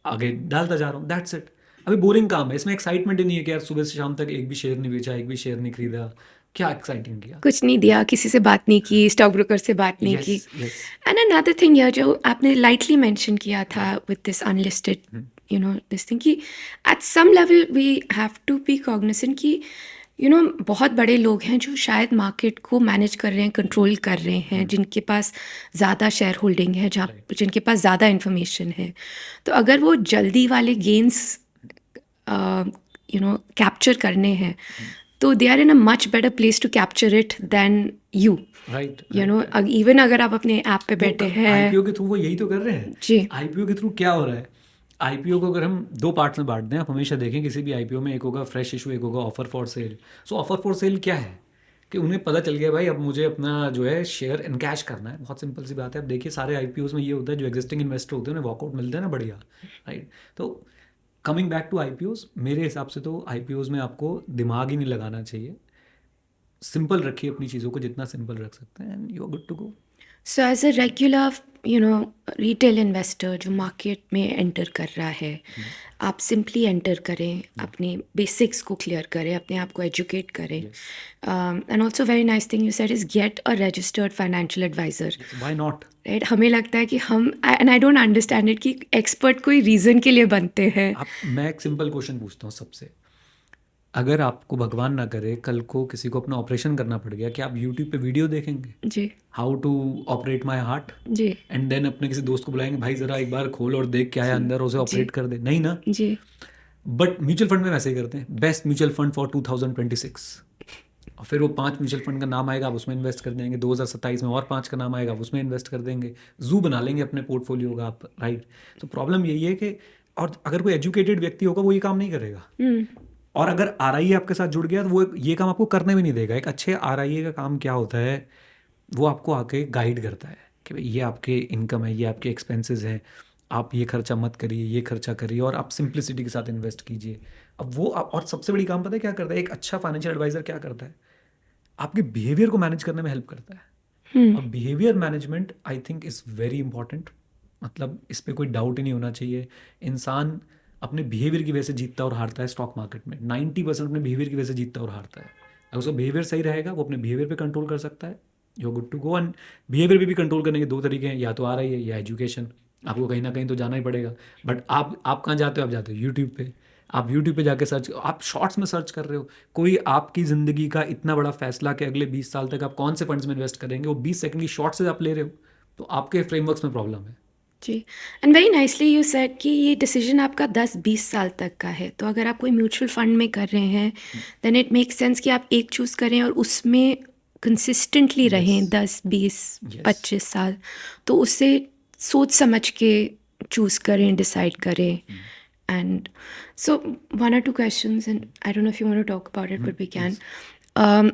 आगे डालता जा रहा हूँ, दैट्स इट। अभी बोरिंग काम है, इसमें एक्साइटमेंट ही नहीं है कि यार सुबह से शाम तक एक भी शेयर नहीं बेचा, एक भी शेयर नहीं खरीदा। क्या एक्साइटिंग किया? कुछ नहीं दिया, किसी से बात नहीं की, स्टॉक ब्रोकर से बात नहीं यस की। यस। एंड अनदर थिंग यार, जो आपने लाइटली मेंशन किया था with this unlisted, you know, this thing, कि at some level we have to be cognizant कि यू नो बहुत बड़े लोग हैं जो शायद मार्केट को मैनेज कर रहे हैं, कंट्रोल कर रहे हैं, जिनके पास ज़्यादा शेयर होल्डिंग है, जहाँ राइट। जिनके पास ज़्यादा इन्फॉर्मेशन है। तो अगर वो जल्दी वाले गेन्स यू नो कैप्चर करने हैं, तो they are in a much better place to capture it than you. Right you know, right. Even अगर आप अपने ऐप पे बैठे हैं। आईपीओ के थ्रू वो यही तो कर रहे हैं। जी आईपीओ के थ्रू क्या हो रहा है? आईपीओ को अगर हम दो पार्ट्स में बांट दें, आप हमेशा देखें किसी भी आईपीओ में, एक होगा फ्रेश इशू, एक होगा offer for sale. So offer for sale क्या है? कि उन्हें पता चल गया भाई अब मुझे अपना जो है शेयर इनकैश करना है। बहुत सिंपल सी बात है। अब देखिए सारे आईपीओज में ये होता है, जो एग्जिस्टिंग इन्वेस्टर होते हैं उन्हें वॉकआउट मिलता है ना, बढ़िया, राइट? तो कमिंग बैक टू आईपीओज, मेरे हिसाब से तो आईपीओज में आपको दिमाग ही नहीं लगाना चाहिए। सिंपल रखिए अपनी चीज़ों को, जितना सिंपल रख सकते हैं, and you are good to go. So as a regular you know retail investor जो मार्केट में एंटर कर रहा है, आप सिंपली एंटर करें, अपने बेसिक्स को क्लियर करें, अपने आप को एजुकेट करें। Yes and also very nice thing you said is get a registered financial adviser. Why not? Right, हमें लगता है कि हम, and I don't understand it, कि एक्सपर्ट कोई रीज़न के लिए बनते हैं। मैं एक सिंपल क्वेश्चन पूछता हूँ सबसे। अगर आपको भगवान ना करे कल को किसी को अपना ऑपरेशन करना पड़ गया, क्या आप यूट्यूब पे वीडियो देखेंगे जी how to operate my heart, जी एंड देन अपने किसी दोस्त को बुलाएंगे, भाई ज़रा एक बार खोल और देख क्या है अंदर, उसे जी ऑपरेट कर दे? नहीं ना। जी बट म्यूचुअल फंड में वैसे ही करते हैं, बेस्ट म्यूचुअल फंड फॉर 2026। और फिर वो 5 म्यूचुअल फंड का नाम आएगा, आप उसमें इन्वेस्ट कर देंगे। 2027 में और 5 का नाम आएगा, आप उसमें इन्वेस्ट कर देंगे। जू बना लेंगे अपने पोर्टफोलियो का आप, राइट? तो प्रॉब्लम यही है कि, और अगर कोई एजुकेटेड व्यक्ति होगा वो ये काम नहीं करेगा। और अगर आरआईए आपके साथ जुड़ गया तो वो ये काम आपको करने भी नहीं देगा। एक अच्छे आरआईए का काम क्या होता है? वो आपको आके गाइड करता है कि भाई ये आपके इनकम है, ये आपके एक्सपेंसेस हैं, आप ये खर्चा मत करिए, ये खर्चा करिए, और आप सिंप्लिसिटी के साथ इन्वेस्ट कीजिए। अब वो और सबसे बड़ी काम पता है क्या करता है? एक अच्छा फाइनेंशियल एडवाइज़र क्या करता है? आपके बिहेवियर को मैनेज करने में हेल्प करता है। और behaviour management I think is very important. मतलब इस पर कोई डाउट ही नहीं होना चाहिए। इंसान अपने बिहेवियर की वजह से जीतता और हारता है स्टॉक मार्केट में। 90% अपने बिहेवियर की वजह से जीतता और हारता है। अगर उसका बिहेवियर सही रहेगा, वो अपने बिहेवियर पे कंट्रोल कर सकता है, you are good to go. And behaviour पे भी कंट्रोल करने के दो तरीके हैं, या तो आ रही है या एजुकेशन। आपको कहीं ना कहीं तो जाना ही पड़ेगा। बट आप कहाँ जाते हो? आप जाते हो यूट्यूब पे। आप यूट्यूब पे जाके सर्च, आप शॉर्ट्स में सर्च कर रहे हो। कोई आपकी ज़िंदगी का इतना बड़ा फैसला कि अगले 20 साल तक आप कौन से फंड्स में इन्वेस्ट करेंगे, वो 20 सेकंड की शॉर्ट से आप ले रहे हो। तो आपके फ्रेमवर्क्स में प्रॉब्लम है। जी। And very nicely you said कि ये डिसीजन आपका 10-20 साल तक का है। तो अगर आप कोई म्यूचुअल फंड में कर रहे हैं, देन इट मेक सेंस कि आप एक चूज़ करें और उसमें कंसिस्टेंटली रहें यस 10, 20, यस 25 साल। तो उससे सोच समझ के चूज़ करें, डिसाइड करें. And so one or two questions, and I don't know if you want to talk about it, but we can. Um,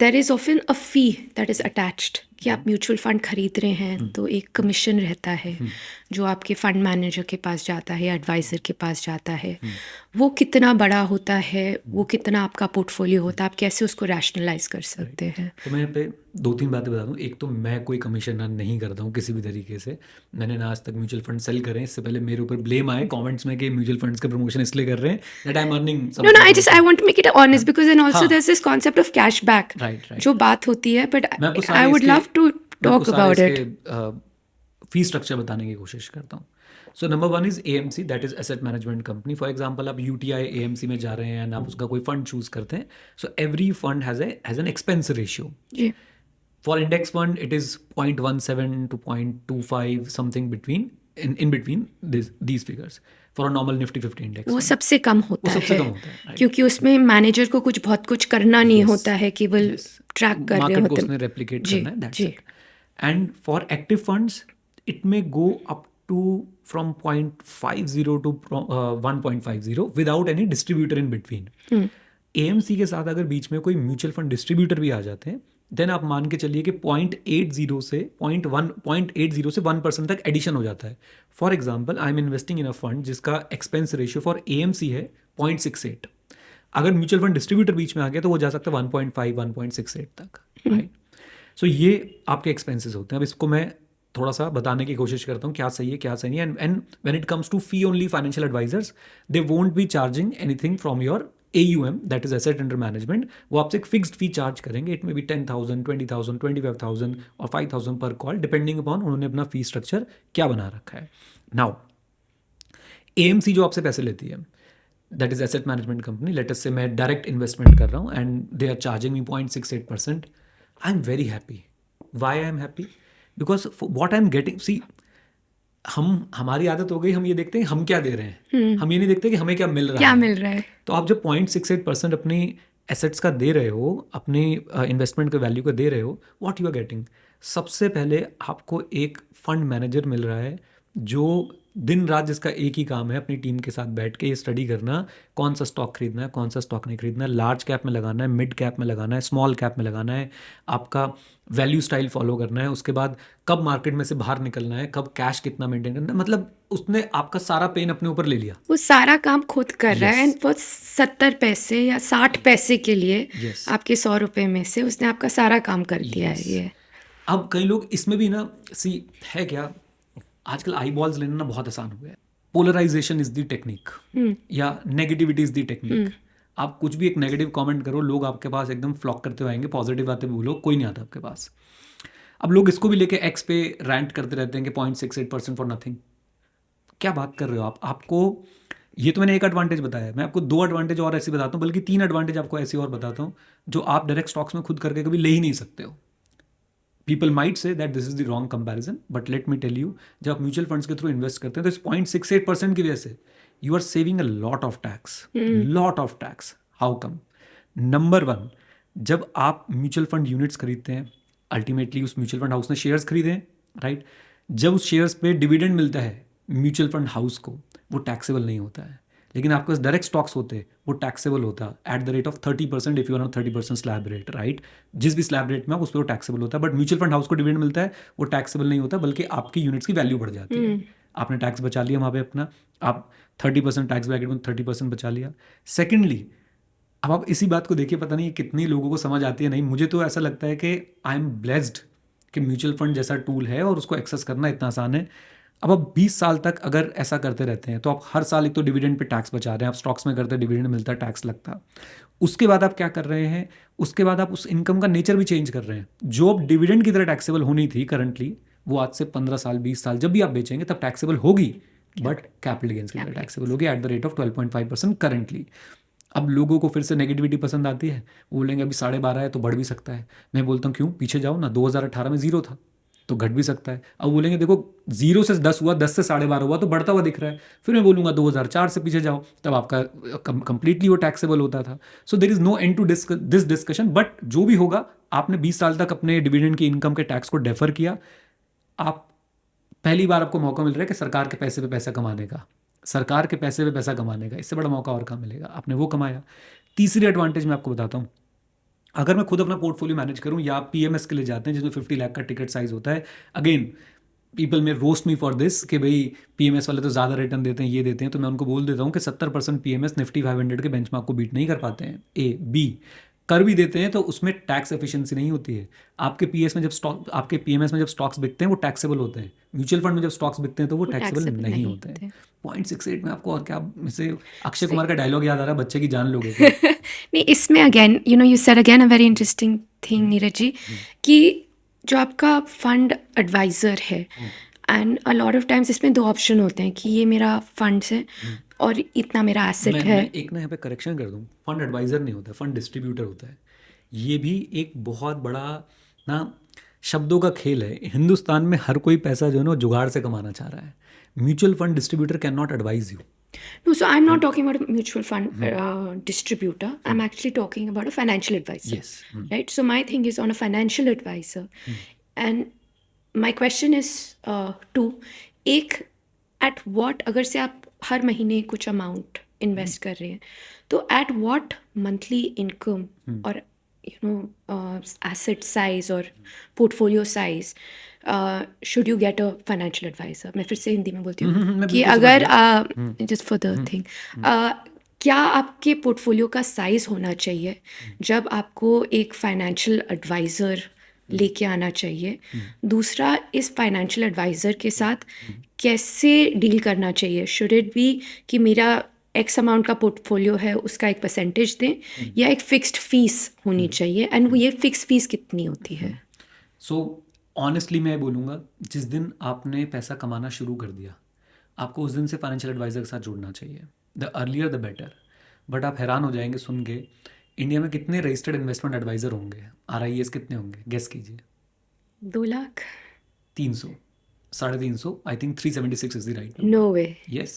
there is often a fee that is attached कि आप म्यूचुअल फंड खरीद रहे हैं तो एक कमीशन रहता है जो आपके फंड मैनेजर के पास जाता है या एडवाइज़र के पास जाता है. वो कितना बड़ा होता है, वो कितना आपका पोर्टफोलियो होता है, आप कैसे उसको रैशनलाइज कर सकते हैं? तो मैं यहाँ पे 2-3 बातें बता दूँ. एक तो मैं कोई कमीशन अर्न नहीं करता हूँ किसी भी तरीके से. मैंने ना आज तक म्यूचुअल फंड सेल करे हैं. इससे पहले मेरे ऊपर ब्लेम आए कमेंट्स में कि म्यूचुअल फंड्स का प्रमोशन इसलिए कर रहे हैं that I am earning No, I want to make it honest because then also हाँ. there's this concept of cashback Right. जो बात होती है, but मैं आपको I सारे would इसके love to मैं आपको talk सारे about it. इसके फी स्ट्रक्चर बताने की कोशिश करता हूँ. So number 1 is AMC, that is asset management company. For example आप UTI AMC में जा रहे हैं एंड आप उसका कोई फंड चूज करते हैं. So every fund has an expense ratio. जी. For index fund, it is 0.17 to 0.25, something in between these figures. For a normal Nifty 50 index वो fund. सबसे कम होता वो सबसे है कम होता है, right? क्योंकि उसमें मैनेजर को बहुत कुछ करना नहीं Yes. होता है, केवल Yes. ट्रैक कर रहे Market को होते उसने replicate जी, करना है, that's ji. it. And for active funds, it may go up to from 0.50 to 1.50 without any distributor in between. AMC के साथ अगर बीच में कोई म्यूचुअल फंड डिस्ट्रीब्यूटर भी आ जाते हैं देन आप मान के चलिए कि 0.80 से 1% तक एडिशन हो जाता है. For example I am investing in a fund जिसका एक्सपेंस रेशियो फॉर AMC है 0.68. अगर म्यूचुअल फंड डिस्ट्रीब्यूटर बीच में आ गया तो वो जा सकता है 1.5 1.68 तक, राइट. सो ये आपके एक्सपेंसेस होते हैं. अब इसको मैं थोड़ा सा बताने की कोशिश करता हूँ क्या सही है क्या सही नहीं है. And when it comes to fee only financial advisers they won't be charging anything from your AUM, that is asset under management. वो आपसे एक फिक्स्ड फी चार्ज करेंगे. इट में बी 10,000 20,000 25,000 और 5,000 पर कॉल डिपेंडिंग अपॉन उन्होंने अपना फी स्ट्रक्चर क्या बना रखा है. नाउ AMC जो आपसे पैसे लेती है that is asset management company. Let us say मैं डायरेक्ट इन्वेस्टमेंट कर रहा हूँ and they are charging me 0.68%. I am very happy. Why I am happy? Because what I am getting, see हमारी आदत हो गई, हम ये देखते हैं हम क्या दे रहे हैं, हम ये नहीं देखते कि हमें क्या मिल रहा क्या है. मिल रहा है. तो आप जब 0.68% अपनी एसेट्स का दे रहे हो, अपनी इन्वेस्टमेंट के वैल्यू का दे रहे हो, व्हाट यू आर गेटिंग. सबसे पहले आपको एक फंड मैनेजर मिल रहा है जो दिन रात जिसका एक ही काम है अपनी टीम के साथ बैठ के ये स्टडी करना कौन सा स्टॉक खरीदना है कौन सा स्टॉक नहीं खरीदना है, लार्ज कैप में लगाना है, मिड कैप में लगाना है, स्मॉल कैप में लगाना है, आपका वैल्यू स्टाइल फॉलो करना है, उसके बाद कब मार्केट में से बाहर निकलना है, कब कैश कितना मेंटेन करना है. मतलब उसने आपका सारा पेन अपने ऊपर ले लिया. वो सारा काम खुद कर रहा है Yes. एंड वो 70 पैसे या 60 पैसे के लिए Yes. आपके 100 रुपए में से उसने आपका सारा काम कर दिया Yes. है. ये अब कई लोग इसमें भी ना सी है क्या, आजकल आई बॉल्स लेना ना बहुत आसान हो गया है. पोलराइजेशन इज द टेक्निक या नेगेटिविटी इज द टेक्निक. आप कुछ भी एक नेगेटिव कमेंट करो, लोग आपके पास एकदम फ्लॉक करते हुए आएंगे. पॉजिटिव बातें बोलो, कोई नहीं आता आपके पास. अब लोग इसको भी लेके एक्स पे रैंट करते रहते हैं कि 0.68% फॉर नथिंग. क्या बात कर रहे हो आप? आपको ये तो मैंने एक एडवांटेज बताया, मैं आपको 2 एडवांटेज और ऐसे बताता हूँ, बल्कि 3 एडवांटेज आपको ऐसे और बताता हूँ जो आप डायरेक्ट स्टॉक्स में खुद करके कभी ले ही नहीं सकते हो. People might say that this is the wrong comparison, but let me tell you, जब आप म्यूचुअल फंड्स के थ्रू इन्वेस्ट करते हैं तो इस 0.68% की वजह से you are saving a lot of tax. How come? Number 1, जब आप म्यूचुअल फंड यूनिट्स खरीदते हैं, अल्टीमेटली उस म्यूचुअल फंड हाउस ने शेयर्स खरीदे हैं, राइट. जब उस शेयर्स पे डिविडेंड मिलता है म्यूचुअल फंड हाउस को, वो टैक्सेबल नहीं होता है. लेकिन आपके पास डायरेक्ट स्टॉक्स होते वो टैक्सेबल होता at the rate of 30% if you are on 30% slab rate, right. जिस भी स्लैब रेट में आप उस पर वो टैक्सेबल होता है. बट म्यूचुअल फंड हाउस को डिविडेंड मिलता है, वो टैक्सेबल नहीं होता, बल्कि आपकी यूनिट्स की वैल्यू बढ़ जाती है. आपने टैक्स बचा लिया वहाँ पे अपना, आप 30% टैक्स ब्रैकेट में 30% बचा लिया. सेकेंडली, अब आप इसी बात को देखिए, पता नहीं कितनी लोगों को समझ आती है नहीं, मुझे तो ऐसा लगता है कि आई एम ब्लेस्ड कि म्यूचुअल फंड जैसा टूल है और उसको एक्सेस करना इतना आसान है. अब आप 20 साल तक अगर ऐसा करते रहते हैं तो आप हर साल एक तो डिविडेंड पे टैक्स बचा रहे हैं. आप स्टॉक्स में करते हैं, डिविडेंड मिलता है, टैक्स लगता. उसके बाद आप क्या कर रहे हैं, उसके बाद आप उस इनकम का नेचर भी चेंज कर रहे हैं. जो अब डिविडेंड की तरह टैक्सेबल होनी थी करंटली, वो आज से 15 साल 20 साल जब भी आप बेचेंगे तब टैक्सेबल होगी, बट कैपिटल गेन्स की तरह टैक्सेबल होगी eight the rate of 12.5% currently. अब लोगों को फिर से नेगेटिविटी पसंद आती है, वो बोलेंगे अभी 12.5 है तो बढ़ भी सकता है. मैं बोलता हूँ क्यों, पीछे जाओ ना, 2018 में 0 था तो घट भी सकता है. अब बोलेंगे देखो 0 से 10 हुआ, 10 से 12.5 हुआ तो बढ़ता हुआ दिख रहा है. फिर मैं बोलूँगा 2004 से पीछे जाओ, तब आपका कंप्लीटली वो टैक्सेबल होता था. So there is no end to this discussion. But जो भी होगा, आपने 20 साल तक अपने डिविडेंड की इनकम के टैक्स को डेफर किया. आप पहली बार आपको मौका मिल रहा है कि सरकार के पैसे पे पैसा कमाने का, सरकार के पैसे पे पैसा कमाने का, इससे बड़ा मौका और कहाँ मिलेगा। आपने वो कमाया। तीसरी एडवांटेज मैं आपको बताता हूँ, अगर मैं खुद अपना पोर्टफोलियो मैनेज करूँ या आप पीएमएस के लिए जाते हैं जिसमें 50 लाख का टिकट साइज होता है, अगेन पीपल में रोस्ट मी फॉर दिस कि भाई पीएमएस वाले तो ज़्यादा रिटर्न देते हैं, ये देते हैं, तो मैं उनको बोल देता हूँ कि 70% पीएमएस निफ्टी 500 के बेंचमार्क को बीट नहीं कर पाते हैं। ए बी कर भी देते हैं तो उसमें टैक्स एफिशिएंसी नहीं होती है। आपके पीएस में जब स्टॉक, आपके पीएमएस में जब स्टॉक्स बिकते हैं वो टैक्सेबल होते हैं, म्यूचुअल फंड में जब स्टॉक्स बिकते हैं तो वो वो टैक्सेबल टैक्सेबल नहीं नहीं होते हैं। होते। 0.68 में आपको और क्या, से अक्षय से कुमार का डायलॉग याद आ रहा है, बच्चे की जान लोगे क्या। नहीं, इसमें again you said again a very interesting thing Neeraj ji, कि जो आपका फंड एडवाइज़र है, and a lot of times इसमें 2 ऑप्शन होते हैं कि ये मेरा फंड्स है और इतना मेरा एसेट है। मैं एक ना यहाँ पे करेक्शन कर दूँ, फंड एडवाइज़र नहीं होता, फंड डिस्ट्रीब्यूटर होता है। ये भी एक बहुत बड़ा ना शब्दों का खेल है। हिंदुस्तान में हर कोई पैसा जो है ना वो जुगाड़ से कमाना चाह रहा है। Mutual fund distributor can not advise you. No, so I'm not talking about a mutual fund distributor. I'm actually talking about a financial advisor, Yes. right? So my thing is on a financial advisor, and my question is two. एक, at what, अगर से आप हर महीने कुछ अमाउंट इन्वेस्ट कर रहे हैं, तो at what monthly income और asset size और portfolio size should you get a financial advisor? मैं फिर से हिंदी में बोलती हूँ मैं कि बिल्कुल समझ अगर गया। जस्ट फॉर द थिंग, क्या आपके पोर्टफोलियो का साइज होना चाहिए जब आपको एक फाइनेंशियल एडवाइज़र लेके आना चाहिए? दूसरा, इस फाइनेंशियल एडवाइज़र के साथ कैसे डील करना चाहिए? शुड इट बी कि मेरा एक्स अमाउंट का पोर्टफोलियो है, उसका एक परसेंटेज दें, या एक फिक्स्ड फीस होनी चाहिए, एंड वो ये फिक्स फीस कितनी होती है? सो ऑनेस्टली मैं बोलूँगा, जिस दिन आपने पैसा कमाना शुरू कर दिया, आपको उस दिन से फाइनेंशियल एडवाइज़र के साथ जुड़ना चाहिए। The earlier the better. But आप हैरान हो जाएंगे सुन के, इंडिया में कितने रजिस्टर्ड इन्वेस्टमेंट एडवाइज़र होंगे? RIAs कितने होंगे? गेस कीजिए। 2 lakh? 300, 350, I think 376 is the right no way. Yes.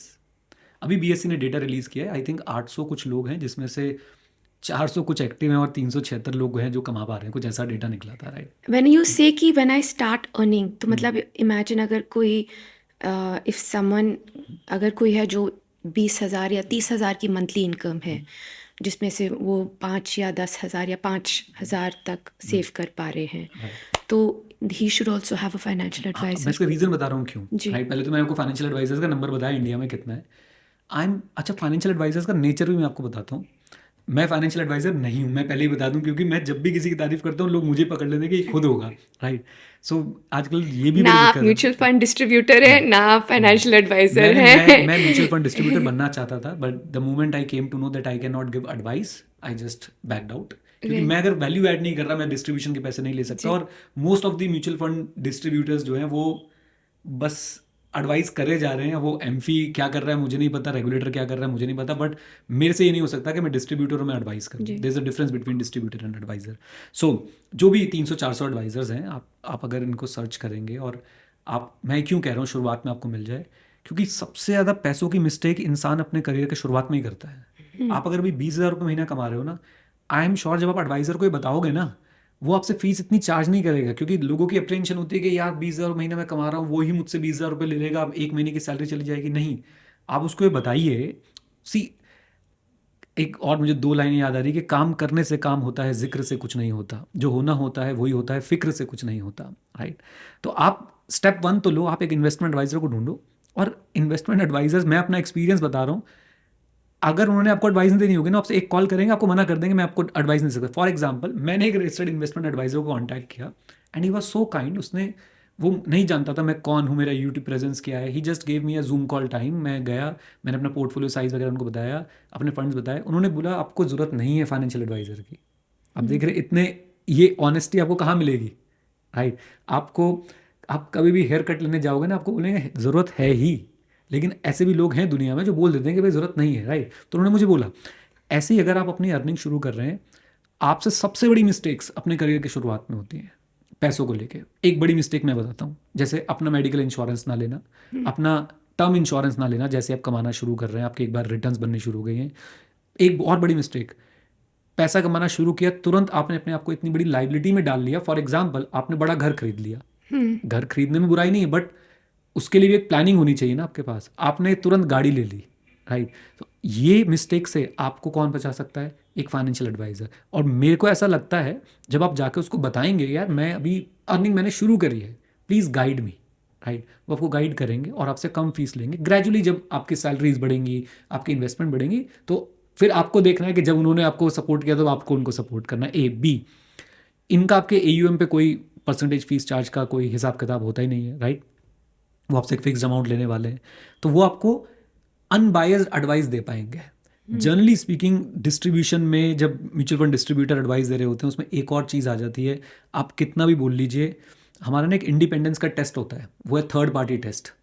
अभी BSE ने डेटा रिलीज़ किया है, आई थिंक 800 कुछ लोग हैं जिसमें से 400 कुछ एक्टिव हैं और 376 लोग हैं जो कमा पा रहे हैं, कुछ ऐसा डेटा निकला था, राइट। व्हेन यू से कि व्हेन आई स्टार्ट अर्निंग, तो मतलब इमेजिन अगर कोई इफ समवन, अगर कोई है जो 20,000 या 30,000 की मंथली इनकम है, जिसमें से वो 5 या 10,000 या 5,000 तक सेव कर पा रहे हैं, तो he should also have a financial मैं एडवाइजर। इसका रीज़न बता रहा हूँ क्यों, जी। राइट। पहले तो मैं आपको फाइनेंशियल एडवाइजर्स का नंबर बताया इंडिया में कितना है। अच्छा, फाइनेंशियल एडवाइजर्स का नेचर भी मैं आपको बताता हूँ। मैं फाइनेंशियल एडवाइजर नहीं हूँ, मैं पहले ही बता दूँ, क्योंकि मैं जब भी किसी की तारीफ करता हूँ लोग मुझे पकड़ लेते हैं कि ये खुद होगा, राइट। सो आजकल ये भी ना बड़ी आप दिक्कत है। म्यूचुअल फंड डिस्ट्रीब्यूटर है, ना आप फाइनेंशियल एडवाइजर मैं है। म्यूचुअल फंड डिस्ट्रीब्यूटर बनना चाहता था, but the moment I came to know that I can not give advice, I just backed out. क्योंकि मैं अगर वैल्यू ऐड नहीं कर रहा, मैं डिस्ट्रीब्यूशन के पैसे नहीं ले सकता। और most of the mutual fund distributors जो हैं वो बस एडवाइस करे जा रहे हैं। वो एमफी क्या कर रहा है मुझे नहीं पता, रेगुलेटर क्या कर रहा है मुझे नहीं पता, बट मेरे से ये नहीं हो सकता कि मैं डिस्ट्रीब्यूटर में एडवाइस करूँ। There is a difference between distributor and advisor. So जो भी 300-400 एडवाइजर्स हैं, आप अगर इनको सर्च करेंगे, और मैं क्यों कह रहा हूँ शुरुआत में आपको मिल जाए, क्योंकि सबसे ज़्यादा पैसों की मिस्टेक इंसान अपने करियर के शुरुआत में ही करता है। आप अगर भी 20,000 रुपये महीना कमा रहे हो ना, आई एम श्योर जब आप एडवाइज़र को ये बताओगे ना, वो आपसे फीस इतनी चार्ज नहीं करेगा, क्योंकि लोगों की अप्रेंशन होती है कि यार 20,000 महीना मैं कमा रहा हूँ, वो ही मुझसे 20,000 रुपये ले लेगा, अब 1 महीने की सैलरी चली जाएगी। नहीं, आप उसको ये बताइए। सी, एक और मुझे 2 लाइनें याद आ रही कि काम करने से काम होता है, जिक्र से कुछ नहीं होता, जो होना होता है वही होता है, फिक्र से कुछ नहीं होता, राइट। तो आप स्टेप 1 तो लो, आप एक इन्वेस्टमेंट एडवाइज़र को ढूंढो। और इन्वेस्टमेंट एडवाइजर्स, मैं अपना एक्सपीरियंस बता रहा हूँ, अगर उन्होंने आपको एडवाइस नहीं देनी होगी ना, आपसे एक कॉल करेंगे, आपको मना कर देंगे, मैं आपको एडवाइस नहीं सकता। फॉर एग्जांपल, मैंने एक रजिस्टर्ड इन्वेस्टमेंट एडवाइजर को कॉन्टैक्ट किया, and he was so kind. उसने, वो नहीं जानता था मैं कौन हूँ, मेरा यूट्यूब प्रेजेंस क्या है। He just gave me a Zoom call time. मैं गया, मैंने अपना पोर्टफोलियो साइज वगैरह उनको बताया, अपने फंड्स बताए। उन्होंने बोला आपको ज़रूरत नहीं है फाइनेंशियल एडवाइज़र की। आप देख रहे इतने, ये ऑनेस्टी आपको कहाँ मिलेगी, राइट। आप कभी भी हेयर कट लेने जाओगे ना, आपको बोलेंगे ज़रूरत है ही, लेकिन ऐसे भी लोग हैं दुनिया में जो बोल देते हैं कि भाई ज़रूरत नहीं है, राइट। तो उन्होंने मुझे बोला, ऐसे ही अगर आप अपनी अर्निंग शुरू कर रहे हैं, आपसे सबसे बड़ी मिस्टेक्स अपने करियर की शुरुआत में होती हैं पैसों को लेके। एक बड़ी मिस्टेक मैं बताता हूँ, जैसे अपना मेडिकल इंश्योरेंस ना लेना, अपना टर्म इंश्योरेंस ना लेना। जैसे आप कमाना शुरू कर रहे हैं, आपके एक बार रिटर्न्स बनने शुरू हो गई हैं। एक बहुत बड़ी मिस्टेक, पैसा कमाना शुरू किया, तुरंत आपने अपने आप को इतनी बड़ी लाइबिलिटी में डाल लिया। फॉर एग्जाम्पल, आपने बड़ा घर खरीद लिया, घर खरीदने में बुराई नहीं है, बट उसके लिए भी एक प्लानिंग होनी चाहिए ना आपके पास। आपने तुरंत गाड़ी ले ली, राइट? तो ये मिस्टेक से आपको कौन बचा सकता है? एक फाइनेंशियल एडवाइज़र। और मेरे को ऐसा लगता है जब आप जाके उसको बताएंगे यार मैं अभी अर्निंग मैंने शुरू करी है, प्लीज़ गाइड मी, राइट? वो आपको गाइड करेंगे और आपसे कम फीस लेंगे। ग्रेजुअली जब आपकी सैलरीज बढ़ेंगी, आपकी इन्वेस्टमेंट बढ़ेंगी, तो फिर आपको देखना है कि जब उन्होंने आपको सपोर्ट किया तो आपको उनको सपोर्ट करना है। ए बी, इनका आपके AUM पे कोई परसेंटेज फीस चार्ज का कोई हिसाब किताब होता ही नहीं है, राइट? वो आपसे एक फिक्स्ड अमाउंट लेने वाले हैं, तो वो आपको अनबायस्ड एडवाइस दे पाएंगे। जनरली स्पीकिंग डिस्ट्रीब्यूशन में जब म्यूचुअल फंड डिस्ट्रीब्यूटर एडवाइस दे रहे होते हैं उसमें एक और चीज़ आ जाती है। आप कितना भी बोल लीजिए, हमारा ना एक इंडिपेंडेंस का टेस्ट होता है, वो है third party test.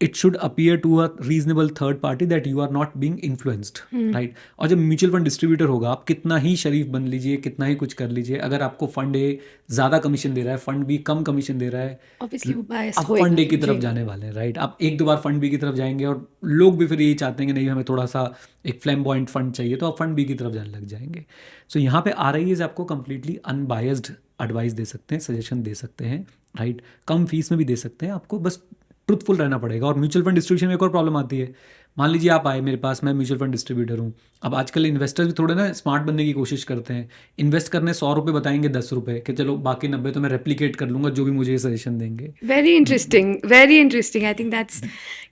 It should appear to a reasonable third party that you are not being influenced, right? और जब म्यूचुअल फंड डिस्ट्रीब्यूटर होगा, आप कितना ही शरीफ बन लीजिए, कितना ही कुछ कर लीजिए, अगर आपको फंड ए ज़्यादा कमीशन दे रहा है, फंड बी कम कमीशन दे रहा है, ऑब्वियसली वो बायस आप होएगा फंड ए की तरफ जी। जाने वाले हैं, राइट? आप एक दो बार फंड बी की तरफ जाएंगे और लोग भी फिर यही चाहते हैं कि नहीं हमें थोड़ा सा एक फ्लैम्बॉयंट फंड चाहिए, तो आप फंड बी की तरफ जाने लग जाएंगे। सो यहाँ पे RIAs आपको कंप्लीटली अनबायस्ड एडवाइस दे सकते हैं, सजेशन दे सकते हैं, राइट? कम फीस में भी दे सकते हैं, आपको बस ट्रुथफुल रहना पड़ेगा। और म्यूचुअल फंड डिस्ट्रीब्यूशन में एक और प्रॉब्लम आती है। मान लीजिए आप आए मेरे पास, मैं म्यूचुअल फंड डिस्ट्रीब्यूटर हूँ। अब आजकल इन्वेस्टर्स भी थोड़े ना स्मार्ट बनने की कोशिश करते हैं। इन्वेस्ट करने 100 रुपये बताएंगे, 10 रुपये कि चलो बाकी 90 तो मैं रेप्लिकेट कर लूँगा जो भी मुझे सजेशन देंगे। Very interesting, very interesting. I think that's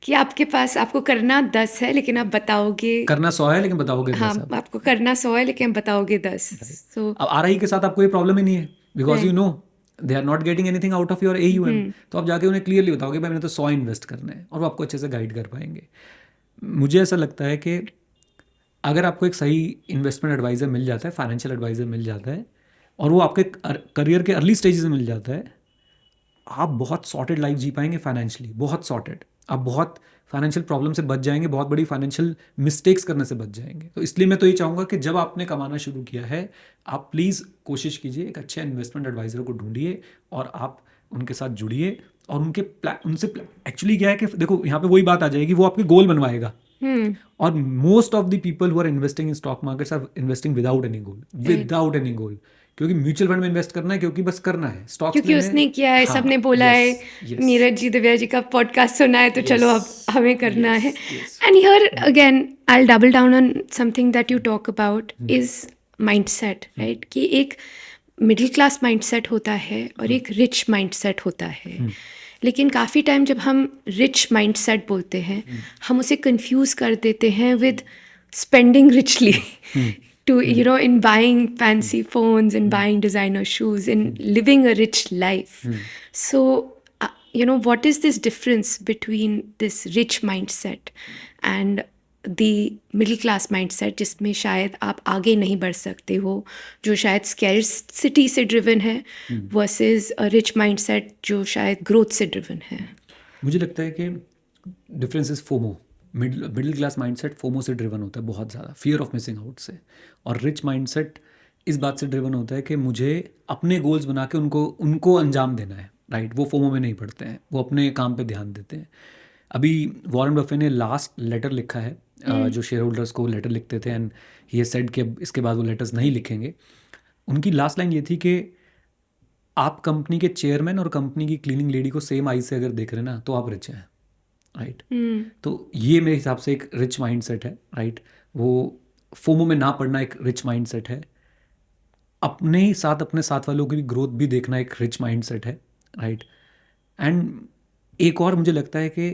कि आपके पास आपको करना 10 है लेकिन आप बताओगे, करना 100 है लेकिन बताओगे 10 हाँ आप, आपको करना 100 है लेकिन आप बताओगे 10। राइट? सो अब RI के साथ आपको ये प्रॉब्लम ही नहीं है, because you right, no they are not getting anything out of your AUM। तो आप जाके उन्हें क्लियरली बताओगे भाई मैंने तो 100 इन्वेस्ट करना है, और वो आपको अच्छे से गाइड कर पाएंगे। मुझे ऐसा लगता है कि अगर आपको एक सही इन्वेस्टमेंट एडवाइज़र मिल जाता है, फाइनेंशियल एडवाइज़र मिल जाता है, और वो आपके करियर के अर्ली स्टेजेस में मिल जाता है, आप बहुत सॉर्टेड लाइफ जी पाएंगे फाइनेंशियली, बहुत सॉर्टेड। आप बहुत फाइनेंशियल प्रॉब्लम से बच जाएंगे, बहुत बड़ी फाइनेंशियल मिस्टेक्स करने से बच जाएंगे। तो इसलिए मैं तो ये चाहूँगा कि जब आपने कमाना शुरू किया है, आप प्लीज़ कोशिश कीजिए एक अच्छे इन्वेस्टमेंट एडवाइज़र को ढूंढिए और आप उनके साथ जुड़िए। और उनसे एक्चुअली क्या है कि देखो यहाँ पे वही बात आ जाएगी, वो आपके गोल बनवाएगा। और most of the people who are investing in stock markets are investing without any goal, without any goal. क्योंकि म्यूचुअल फंड में इन्वेस्ट करना है, क्योंकि बस करना है, स्टॉक्स क्योंकि लेने उसने किया है, हाँ, सबने बोला है, यस यस नीरज जी, दिव्या जी का पॉडकास्ट सुना है, तो चलो अब हमें करना है। Yes yes and here again I will double down on something that you talk about is mindset, right? कि एक मिडिल क्लास माइंडसेट होता है और एक रिच माइंडसेट होता है। लेकिन काफ़ी टाइम जब हम रिच माइंडसेट बोलते हैं, हम उसे कंफ्यूज कर देते हैं with spending richly to in buying fancy phones and buying designer shoes and living a rich life. So what is this difference between this rich mindset and the middle class mindset जिसमें शायद आप आगे नहीं बढ़ सकते हो, जो शायद scarcity से driven है, versus a rich mindset जो शायद growth से driven है? मुझे लगता है कि difference is FOMO. Middle class mindset FOMO से ड्रिवन होता है, बहुत ज़्यादा फियर ऑफ मिसिंग आउट से। और रिच माइंडसेट इस बात से ड्रिवन होता है कि मुझे अपने गोल्स बना के उनको अंजाम देना है, राइट? वो फोमो में नहीं पड़ते हैं, वो अपने काम पे ध्यान देते हैं। अभी वॉरेन बफे ने लास्ट लेटर लिखा है, जो शेयर होल्डर्स को लेटर लिखते थे, एंड ही सेड कि अब इसके बाद वो लेटर्स नहीं लिखेंगे। उनकी लास्ट लाइन ये थी कि आप कंपनी के चेयरमैन और कंपनी की क्लीनिंग लेडी को सेम आई से अगर देख रहे हैं ना, तो आप रिच हैं, राइट? तो ये मेरे हिसाब से एक रिच माइंडसेट है, राइट? वो फोमो में ना पड़ना एक रिच माइंडसेट है। अपने साथ वालों की भी ग्रोथ भी देखना एक रिच माइंडसेट है, राइट? एंड एक और मुझे लगता है कि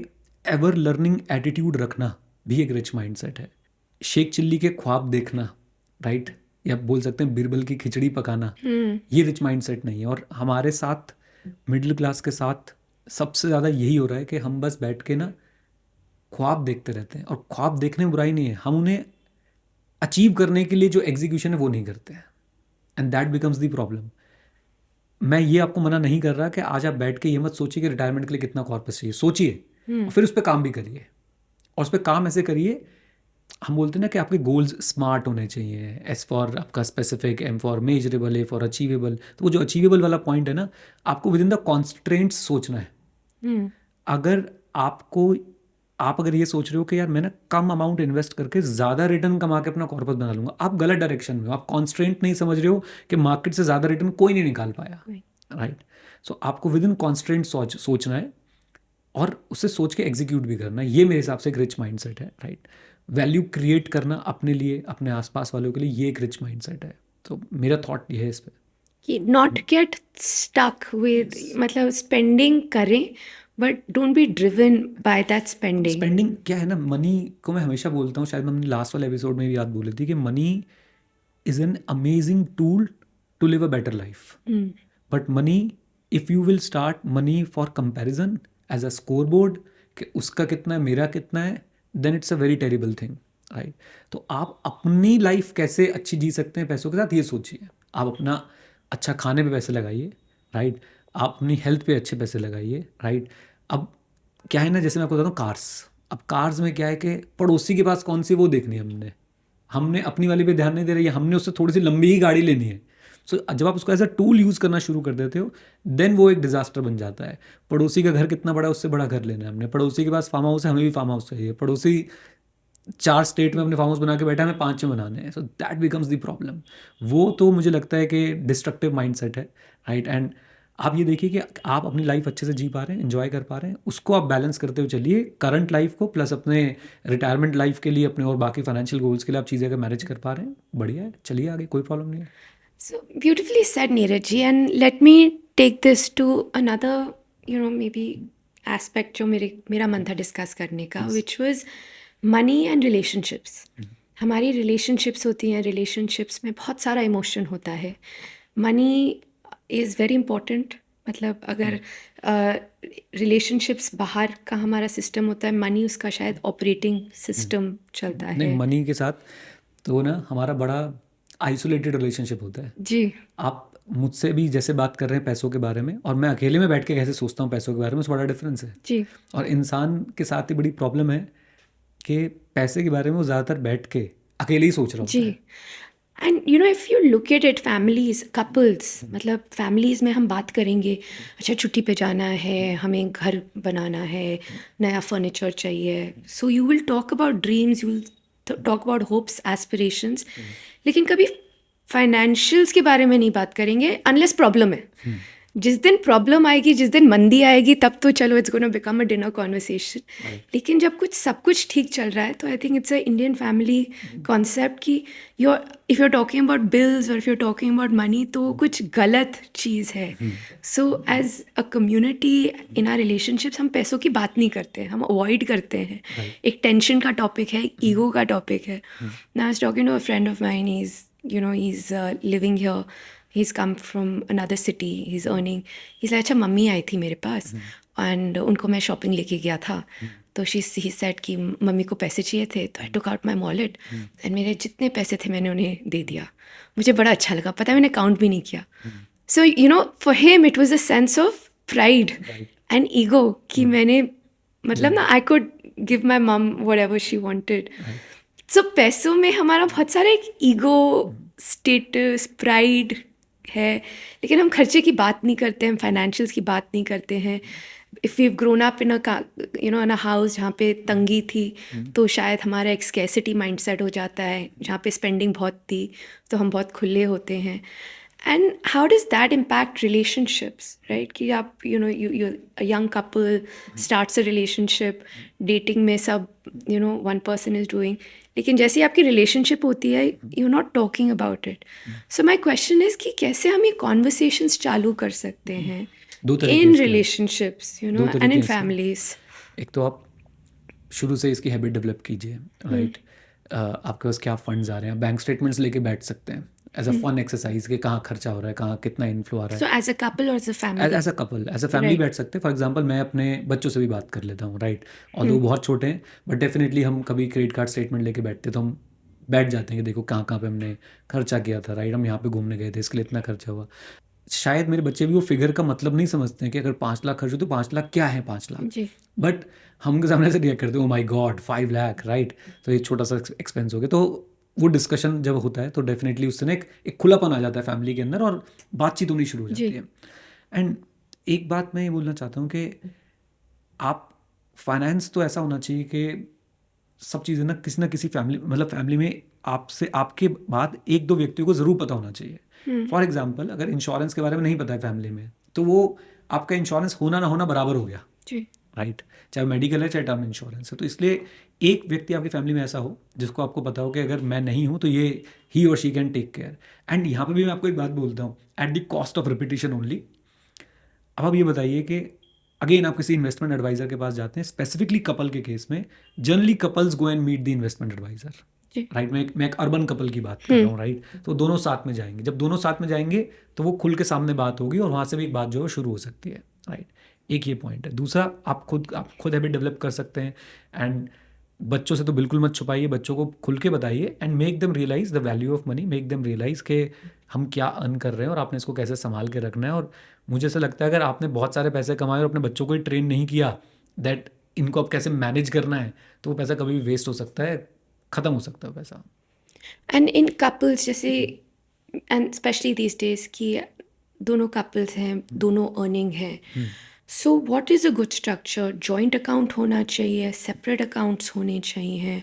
एवर लर्निंग एटीट्यूड रखना भी एक रिच माइंडसेट है। शेख चिल्ली के ख्वाब देखना, राइट? या बोल सकते हैं बिरबल की खिचड़ी पकाना, ये रिच माइंडसेट नहीं है। और हमारे साथ मिडिल क्लास के साथ सबसे ज़्यादा यही हो रहा है कि हम बस बैठ के ना ख्वाब देखते रहते हैं। और ख्वाब देखने में बुराई नहीं है, हम उन्हें अचीव करने के लिए जो एग्जीक्यूशन है वो नहीं करते हैं, and that becomes the problem. मैं ये आपको मना नहीं कर रहा कि आज आप बैठ के ये मत सोचिए कि रिटायरमेंट के लिए कितना कॉर्पस चाहिए, सोचिए और फिर उस पर काम भी करिए। और उस पर काम ऐसे करिए, हम बोलते हैं ना कि आपके गोल्स स्मार्ट होने चाहिए, एस फॉर आपका specific, M for measurable, A for achievable. तो वो जो अचीवेबल वाला पॉइंट है ना, आपको विद इन द कॉन्स्ट्रेंट्स सोचना है। अगर आप अगर ये सोच रहे हो कि यार मैं ना कम अमाउंट इन्वेस्ट करके ज़्यादा रिटर्न कमा के अपना कॉर्पस बना लूँगा, आप गलत डायरेक्शन में हो। आप कॉन्स्ट्रेंट नहीं समझ रहे हो कि मार्केट से ज़्यादा रिटर्न कोई नहीं निकाल पाया, राइट? सो आपको विद इन कॉन्स्टेंट सोचना है और उससे सोच के एग्जीक्यूट भी करना है। ये मेरे हिसाब से एक रिच माइंडसेट है, राइट। वैल्यू क्रिएट करना अपने लिए, अपने आसपास वालों के लिए, ये एक रिच माइंडसेट है। तो मेरा थॉट ये है इस पे। कि नॉट गेट स्टक विद, मतलब स्पेंडिंग करें but don't be driven by that spending. Spending क्या है ना, मनी को मैं हमेशा बोलता हूँ, शायद मैंने लास्ट वाले एपिसोड में भी याद बोली थी कि money is an amazing tool to live a better life, but money, if you will start money for comparison as a score board कि उसका कितना है मेरा कितना है, then it's a very terrible thing, right. तो आप अपनी लाइफ कैसे अच्छी जी सकते हैं पैसों के साथ, ये सोचिए। आप अपना अच्छा खाने पे पैसे लगाइए, राइट। आप अपनी हेल्थ पे अच्छे पैसे लगाइए, राइट। अब क्या है ना, जैसे मैं आपको बताता हूँ कार्स, अब कार्स में क्या है कि पड़ोसी के पास कौन सी वो देखनी है, हमने अपनी वाली पे ध्यान नहीं दे रही है, हमने उससे थोड़ी सी लंबी ही गाड़ी लेनी है। सो जब आप उसको एज अ टूल यूज़ करना शुरू कर देते हो, देन वो एक डिजास्टर बन जाता है। पड़ोसी का घर कितना बड़ा है, उससे बड़ा घर लेना है हमने, पड़ोसी के पास फार्म हाउस है, हमें भी फार्म हाउस चाहिए, पड़ोसी 4 स्टेट में अपने फार्म हाउस बना के बैठा है, हमें 5 में बनाने हैं। So that becomes the problem. वो तो मुझे लगता है कि डिस्ट्रक्टिव माइंडसेट है, राइट। एंड आप ये देखिए कि आप अपनी लाइफ अच्छे से जी पा रहे हैं, एंजॉय कर पा रहे हैं, उसको आप बैलेंस करते हुए चलिए, करंट लाइफ को प्लस अपने रिटायरमेंट लाइफ के लिए, अपने और बाकी फाइनेंशियल गोल्स के लिए आप चीज़ें अगर मैनेज कर पा रहे हैं, बढ़िया है, चलिए आगे, कोई प्रॉब्लम नहीं है। So beautifully said, Neeraj ji. And let me take this to another, maybe aspect जो मेरा मन था डिस्कस करने का, which was money and relationships. हमारी relationships होती हैं, relationships में बहुत सारा emotion होता है। Money is very important. मतलब अगर relationships बाहर का हमारा सिस्टम होता है, money उसका शायद ऑपरेटिंग सिस्टम चलता है। नहीं, मनी के साथ तो ना हमारा बड़ा आइसोलेटेड रिलेशनशिप होता है। जी। आप मुझसे भी जैसे बात कर रहे हैं पैसों के बारे में, और मैं अकेले में बैठ के कैसे सोचता हूँ पैसों के बारे में, उसमें बड़ा डिफरेंस है। जी। और इंसान के साथ ही बड़ी प्रॉब्लम है कि पैसे के बारे में वो ज़्यादातर बैठ के अकेले ही सोच रहा होता जी। है। And if you look at it, families, couples, मतलब फैमिलीज़ में हम बात करेंगे, अच्छा छुट्टी पे जाना है, हमें घर बनाना है, नया फर्नीचर चाहिए, so you will talk about dreams, you will talk about hopes, aspirations, लेकिन कभी फाइनेंशियल्स के बारे में नहीं बात करेंगे अनलेस प्रॉब्लम है। जिस दिन प्रॉब्लम आएगी, जिस दिन मंदी आएगी, तब तो चलो it's gonna become a dinner conversation. लेकिन जब सब कुछ ठीक चल रहा है, तो I think it's a Indian family concept कि if you are talking about bills और if you are talking about money, तो वो कुछ गलत चीज़ है। So as a community in our relationships हम पैसों की बात नहीं करते, हम अवॉइड करते हैं। एक टेंशन का टॉपिक है, ईगो का टॉपिक है। Now I was talking to a friend of mine, he's living here, he's come from another city, he's earning, he's like, अच्छा मम्मी आई थी मेरे पास एंड उनको मैं शॉपिंग लेके गया था, तो he said कि मम्मी को पैसे चाहिए थे, तो I took out my wallet and मेरे जितने पैसे थे मैंने उन्हें दे दिया। मुझे बड़ा अच्छा लगा, पता है मैंने काउंट भी नहीं किया। So for him it was a sense of pride and ego कि मैंने, मतलब ना, आई कुड गिव माई मम व्हाटएवर शी वांटेड। सो पैसों में हमारा बहुत सारा एक ईगो, स्टेटस, प्राइड है, लेकिन हम खर्चे की बात नहीं करते हैं, फाइनेंशियल्स की बात नहीं करते हैं। If we grown up in a house जहाँ पे तंगी थी, तो शायद हमारा एक स्कैसिटी माइंडसेट हो जाता है, जहाँ पे स्पेंडिंग बहुत थी तो हम बहुत खुले होते हैं। And how does that impact relationships, right? कि आप you a young couple starts a relationship, dating में सब वन पर्सन इज डूइंग, लेकिन जैसी आपकी रिलेशनशिप होती है, you not talking about it. So my question is कि कैसे हम ये कॉन्वर्सेशंस चालू कर सकते हैं दो तरीके इन इसके हैं। रिलेशनशिप्स, दो एंड तरीके इन इसके हैं। फैमिलीज। एक तो आप शुरू से इसकी हैबिट डेवलप कीजिए, राइट। आपके पास क्या फंड्स आ रहे हैं, बैंक स्टेटमेंट्स लेके बैठ सकते हैं एज अ फन एक्सरसाइज कि कहाँ खर्चा हो रहा है, कहाँ कितना इन्फ्लो आ रहा सो है। एज अ कपल और as a family, as a couple, as a family Right. बैठ सकते हैं। फॉर एग्जांपल मैं अपने बच्चों से भी बात कर लेता हूँ, राइट। और वो बहुत छोटे हैं, बट डेफिनेटली हम कभी क्रेडिट कार्ड स्टेटमेंट लेके बैठते तो हम बैठ जाते हैं कि देखो कहाँ कहाँ पे हमने खर्चा किया था, राइट। हम यहाँ पे घूमने गए थे, इसके लिए इतना खर्चा हुआ। शायद मेरे बच्चे भी वो फिगर का मतलब नहीं समझते हैं कि अगर 5 लाख खर्च हो तो 5 लाख क्या है 5 लाख, जी। बट हम उनके सामने से रिएक्ट करते हैं, oh my God 5 lakh, right. तो ये छोटा सा एक्सपेंस हो गया। तो वो डिस्कशन जब होता है तो डेफिनेटली उससे ना एक खुलापन आ जाता है फैमिली के अंदर और बातचीत होनी शुरू हो जाती जी। है। एंड एक बात मैं ये बोलना चाहता हूँ कि आप फाइनेंस तो ऐसा होना चाहिए कि सब चीज़ें ना किसी फैमिली, मतलब फैमिली में आपसे, आपके बाद 1-2 व्यक्तियों को ज़रूर पता होना चाहिए। फॉर एग्जाम्पल अगर इंश्योरेंस के बारे में नहीं पता है फैमिली में, तो वो आपका इंश्योरेंस होना ना होना बराबर हो गया, जी राइट? चाहे मेडिकल है चाहे टर्म इंश्योरेंस है। तो इसलिए एक व्यक्ति आपकी फैमिली में ऐसा हो जिसको आपको पता हो कि अगर मैं नहीं हूँ तो ये ही और she can take care. And यहाँ पे भी मैं आपको एक बात बोलता हूँ, at the cost of repetition only. अब आप ये बताइए कि अगेन आप किसी इन्वेस्टमेंट एडवाइजर के पास जाते हैं, स्पेसिफिकली कपल के केस में generally couples go and meet the investment advisor, जी राइट? मैं एक अर्बन कपल की बात कर रहा हूँ, राइट? तो दोनों साथ में जाएंगे, जब दोनों साथ में जाएंगे तो वो खुल के सामने बात होगी और वहाँ से भी एक बात जो है शुरू हो सकती है, राइट? एक ये पॉइंट है। दूसरा, आप खुद हैबिट डेवलप कर सकते हैं। एंड बच्चों से तो बिल्कुल मत छुपाइए, बच्चों को खुल के बताइए and make them realise the value of money, make them realise के हम क्या अर्न कर रहे हैं और आपने इसको कैसे संभाल के रखना है। और मुझे ऐसा लगता है अगर आपने बहुत सारे पैसे कमाए और अपने बच्चों को ही ट्रेन नहीं किया दैट इनको अब कैसे मैनेज करना है, तो वो पैसा कभी भी वेस्ट हो सकता है, ख़त्म हो सकता है पैसा। एंड इन कपल्स जैसे एंड स्पेशली दीज डेज कि दोनों कपल्स हैं, दोनों अर्निंग है, सो what is a good structure? Joint account होना चाहिए, सेपरेट अकाउंट्स होने चाहिए?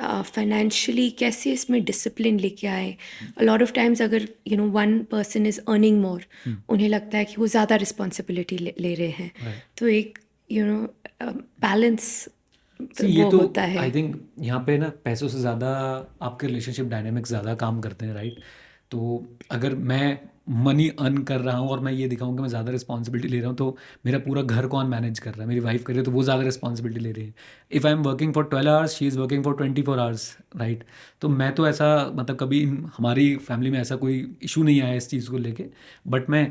फाइनेंशियली कैसे इसमें डिसिप्लिन लेके आए? अ लॉट ऑफ टाइम्स अगर one person is earning more, उन्हें लगता है कि वो ज़्यादा रिस्पॉन्सिबिलिटी ले रहे हैं, Right. तो एक बैलेंस ये वो तो होता है। आई थिंक यहाँ पे ना पैसों से ज़्यादा आपके रिलेशनशिप डायनेमिक्स ज़्यादा काम करते हैं, राइट? तो अगर मैं मनी अर्न कर रहा हूँ और मैं ये दिखाऊँ कि मैं ज़्यादा रिस्पॉन्सिबिलिटी ले रहा हूँ, तो मेरा पूरा घर कौन मैनेज कर रहा है? मेरी वाइफ कर रही है, तो वो ज़्यादा रिस्पॉन्सिबिलिटी ले रही है। If I am working for 12 hours, she is working for 24 hours, right? तो मैं तो ऐसा मतलब कभी हमारी फैमिली में ऐसा कोई इशू नहीं आया इस चीज़ को लेके। बट मैं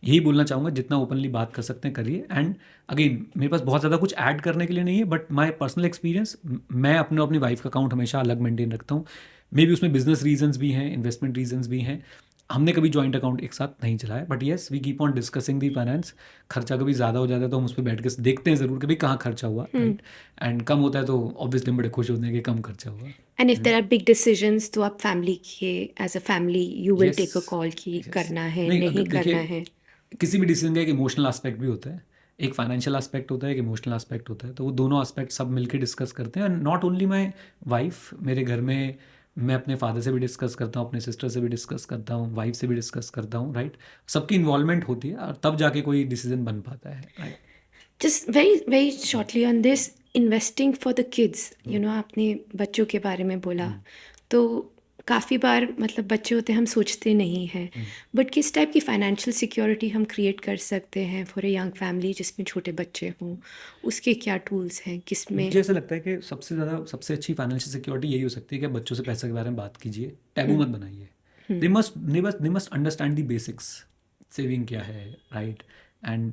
यही बोलना चाहूँगा, जितना ओपनली बात कर सकते हैं करिए। एंड अगेन मेरे पास बहुत ज़्यादा कुछ ऐड करने के लिए नहीं है, बट माय पर्सनल एक्सपीरियंस, मैं अपनी वाइफ का अकाउंट हमेशा अलग मेंटेन रखता हूँ। मे बी उसमें बिजनेस रीजंस भी हैं, इन्वेस्टमेंट रीजंस भी हैं। हमने कभी जॉइंट अकाउंट एक साथ नहीं चलाया, but yes we keep on discussing the finance. खर्चा कभी ज़्यादा हो जाता है तो हम उस पर बैठ के देखते हैं ज़रूर कि भाई कहाँ खर्चा हुआ, राइट? एंड कम होता है तो ऑब्वियसली हम बड़े खुश होते हैं कि कम खर्चा हुआ। And if there are big decisions तो आप फैमिली के as a family you will yes, take a call कि यस। करना है नहीं, अगर नहीं करना देखिए है। किसी भी डिसीजन का एक इमोशनल एस्पेक्ट भी होता है, एक फाइनेंशियल एस्पेक्ट होता है, एक इमोशनल एस्पेक्ट होता है। तो वो दोनों एस्पेक्ट सब मिलकर डिस्कस करते हैं। And not only my wife, मेरे घर में मैं अपने फादर से भी डिस्कस करता हूँ, अपने सिस्टर से भी डिस्कस करता हूँ, वाइफ से भी डिस्कस करता हूँ, राइट? सबकी इन्वॉल्वमेंट होती है और तब जाके कोई डिसीजन बन पाता है, right? Just very very shortly on this investing for the kids, आपने बच्चों के बारे में बोला, तो काफ़ी बार मतलब बच्चे होते हैं हम सोचते नहीं हैं, बट किस टाइप की फाइनेंशियल सिक्योरिटी हम क्रिएट कर सकते हैं फॉर अ यंग फैमिली जिसमें छोटे बच्चे हों? उसके क्या टूल्स हैं, किस में? मुझे ऐसा लगता है कि सबसे अच्छी फाइनेंशियल सिक्योरिटी यही हो सकती है कि आप बच्चों से पैसे के बारे में बात कीजिए, टैबू मत बनाइए। They must understand the basics. Saving क्या है, राइट? एंड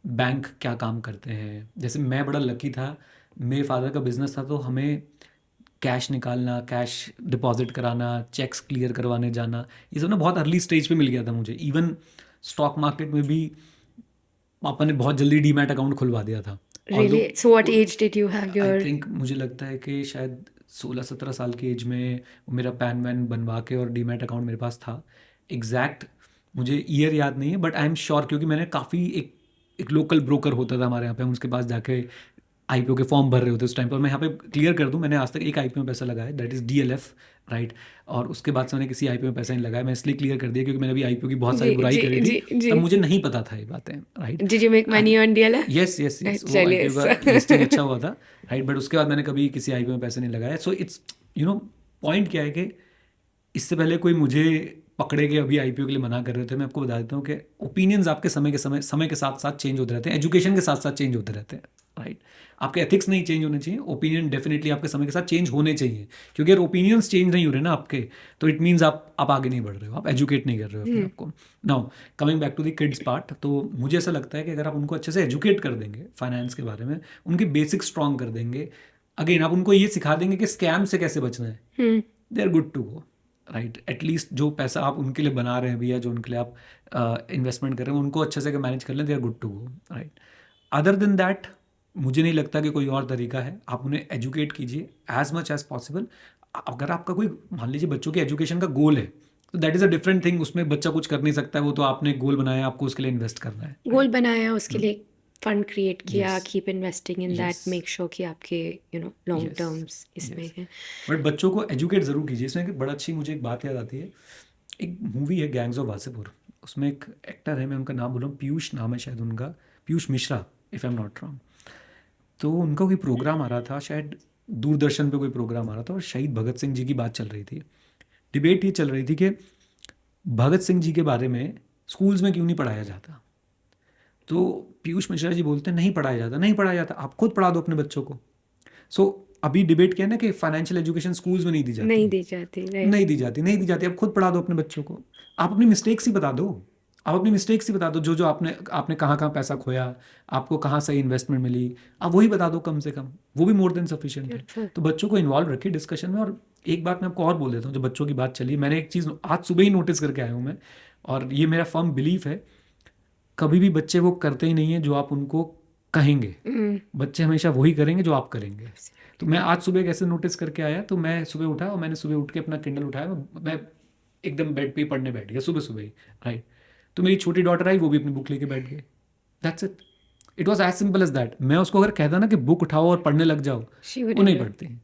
बैंक क्या काम करते हैं। जैसे मैं बड़ा लकी था, मेरे फादर का बिजनेस था, तो हमें कैश निकालना, कैश डिपॉजिट कराना, चेक्स क्लियर करवाने जाना, ये सब ना बहुत अर्ली स्टेज पे मिल गया था मुझे। इवन स्टॉक मार्केट में भी पापा ने बहुत जल्दी डीमैट अकाउंट खुलवा दिया था। Really? So what age did you have I your? Think मुझे लगता है कि शायद 16-17 साल की एज में मेरा पैन वैन बनवा के और डीमैट अकाउंट मेरे पास था। एग्जैक्ट मुझे ईयर याद नहीं है, बट आई एम श्योर, क्योंकि मैंने काफ़ी एक लोकल ब्रोकर होता था हमारे यहाँ पे, हम उसके पास जाके आईपीओ के फॉर्म भर रहे होते उस टाइम पर। मैं यहाँ पे क्लियर कर दूं, मैंने आज तक एक आईपीओ में पैसा लगाया, दैट इज़ डीएलएफ, राइट? और उसके बाद से मैंने किसी आईपीओ में पैसा नहीं लगाया। मैं इसलिए क्लियर कर दिया क्योंकि मैंने अभी आईपीओ की बहुत सारी जी बुराई जी करी थी, जी जी। तब मुझे नहीं पता था ये बातें, right? Did you make money on DLF? Yes yes yes, वो चलिए आईपीओ का लिस्टिंग अच्छा हुआ था, राइट? बट उसके बाद मैंने कभी किसी आईपीओ में पैसे नहीं लगाया। सो इट्स पॉइंट क्या है कि इससे पहले कोई मुझे पकड़े के अभी आईपीओ के लिए मना कर रहे थे, मैं आपको बता देता हूँ कि ओपिनियंस आपके समय के साथ साथ चेंज होते रहते हैं, एजुकेशन के साथ साथ चेंज होते रहते हैं, राइट? आपके एथिक्स नहीं चेंज होने चाहिए, ओपिनियन डेफिनेटली आपके समय के साथ चेंज होने चाहिए। क्योंकि अगर ओपिनियंस चेंज नहीं हो रहे ना आपके, तो इट मीन्स आप आगे नहीं बढ़ रहे हो, आप एजुकेट नहीं कर रहे हो अपने आप को। Now coming back to the kids part, तो मुझे ऐसा लगता है कि अगर आप उनको अच्छे से एजुकेट कर देंगे फाइनेंस के बारे में, उनके बेसिक स्ट्रॉन्ग कर देंगे, अगेन आप उनको ये सिखा देंगे कि स्कैम से कैसे बचना है, they are good to go, right? At least जो पैसा आप उनके लिए बना रहे हैं भैया, जो उनके लिए आप इन्वेस्टमेंट कर रहे हैं, उनको अच्छे से मैनेज कर लें, they are good to go, right? Other than that मुझे नहीं लगता कि कोई और तरीका है। आप उन्हें एजुकेट कीजिए एज मच एज पॉसिबल। अगर आपका कोई मान लीजिए बच्चों की एजुकेशन का गोल है, तो that is a different thing. उसमें बच्चा कुछ कर नहीं सकता है, वो तो आपने गोल बनाया, आपको उसके लिए इन्वेस्ट करना है, गोल बनाया, उसके लिए फंड क्रिएट किया, Yes. Keep investing in that, Yes. Make sure कि आपके लॉन्ग Yes. टर्म्स इसमें Yes. है। बट बच्चों को एजुकेट ज़रूर कीजिए। इसमें एक बड़ा अच्छी मुझे एक बात याद आती है, एक मूवी है गैंग्स ऑफ वासेपुर, उसमें एक एक्टर है, मैं उनका नाम बोल रहा हूँ, पीयूष नाम है शायद उनका, Piyush Mishra, if I am not wrong. तो उनका कोई प्रोग्राम आ रहा था, शायद दूरदर्शन पे कोई प्रोग्राम आ रहा था, और शहीद भगत सिंह जी की बात चल रही थी। डिबेट ये चल रही थी कि भगत सिंह जी के बारे में स्कूल्स में क्यों नहीं पढ़ाया जाता। तो पीयूष मिश्रा जी बोलते हैं नहीं पढ़ाया जाता, नहीं पढ़ाया जाता, आप खुद पढ़ा दो अपने बच्चों को। सो अभी डिबेट क्या है ना कि फाइनेंशियल एजुकेशन स्कूल्स में नहीं दी जाती, नहीं दी जाती, राइट। नहीं दी जाती। आप खुद पढ़ा दो अपने बच्चों को, आप अपनी मिस्टेक्स ही बता दो, आप अपनी मिस्टेक्स ही बता दो, जो जो आपने आपने कहाँ कहाँ पैसा खोया, आपको कहाँ सही इन्वेस्टमेंट मिली, आप वही बता दो कम से कम, वो भी मोर देन सफिशिएंट है। Beautiful. तो बच्चों को इन्वॉल्व रखिए डिस्कशन में। और एक बात मैं आपको और बोल देता हूँ, जो बच्चों की बात चली, मैंने एक चीज़ आज सुबह ही नोटिस करके आया हूँ मैं, और ये मेरा फर्म बिलीफ है, कभी भी बच्चे वो करते ही नहीं है जो आप उनको कहेंगे, बच्चे हमेशा वही करेंगे जो आप करेंगे। तो मैं आज सुबह कैसे नोटिस करके आया, तो मैं सुबह उठा और मैंने सुबह उठ के अपना किंडल उठाया, मैं एकदम बेड पे ही पढ़ने बैठ गया सुबह सुबह ही, राइट। तो मेरी छोटी डॉटर आई, वो भी अपनी बुक लेके बैठ गई, that's it. It was as simple as that. मैं उसको अगर कहता ना कि बुक उठाओ और पढ़ने लग जाओ, She वो wouldn't नहीं do it. पढ़ती।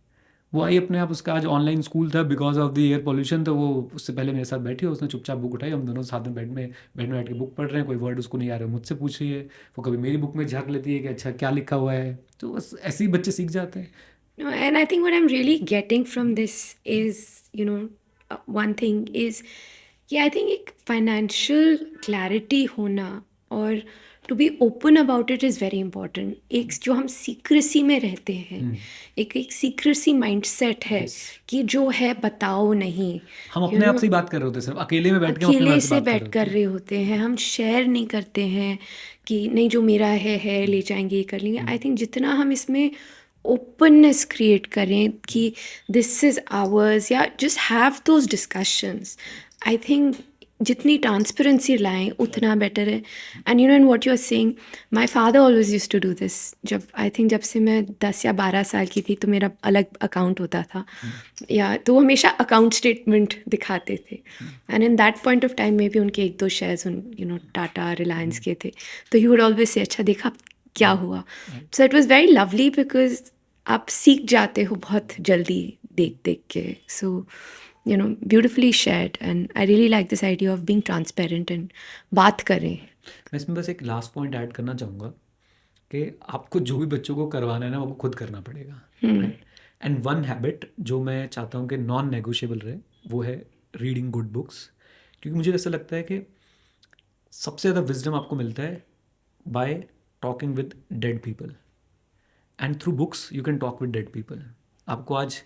वो आई अपने आप, उसका आज ऑनलाइन स्कूल था because of the air pollution, तो वो उससे पहले मेरे साथ बैठी और उसने चुपचाप बुक उठाई, हम दोनों साथ में बेड में बैठ के बुक पढ़ रहे हैं, कोई वर्ड उसको नहीं आ रहा है मुझसे पूछ रही है, वो कभी मेरी बुक में झांक लेती है कि अच्छा क्या लिखा हुआ है। तो बस ऐसे ही बच्चे सीख जाते हैं। No, and I think what I'm really getting from this is, one thing is कि I think एक financial clarity होना और to be open about it is very important. एक जो हम secrecy में रहते हैं, एक secrecy mindset है Yes. कि जो है बताओ नहीं, हम अपने आप से ही बात कर रहे होते हैं, सिर्फ अकेले में बैठ के हम अपने अकेले बारे से से बात कर बैठ रहे कर होते हैं। रहे होते हैं, हम शेयर नहीं करते हैं कि नहीं जो मेरा है ले जाएंगे, ये कर लेंगे। आई थिंक जितना हम इसमें ओपननेस क्रिएट करें कि दिस इज़ आवर्स, या just have those discussions, I think जितनी ट्रांसपेरेंसी लाएं उतना बेटर है। And and what you are saying, my father always used to do this. जब से मैं 10 या 12 साल की थी तो मेरा अलग अकाउंट होता था, या तो वो हमेशा अकाउंट स्टेटमेंट दिखाते थे, and in that point of time में भी उनके 1-2 शेयर्स टाटा रिलायंस के थे, तो ही वुड ऑलवेज से अच्छा देखा क्या हुआ। So it was very lovely because आप सीख जाते हो बहुत जल्दी देख देख के। So beautifully shared, and I really like this idea of being transparent and बात करें। मैं इसमें बस एक लास्ट पॉइंट ऐड करना चाहूँगा कि आपको जो भी बच्चों को करवाना है ना, वो खुद करना पड़ेगा, राइट। एंड वन हैबिट जो मैं चाहता हूँ कि नॉन नेगोशिएबल रहे, वो है रीडिंग गुड बुक्स। क्योंकि मुझे ऐसा लगता है कि सबसे ज़्यादा विजडम आपको मिलता है bye talking with dead people, and through books you can talk with dead people. आपको आज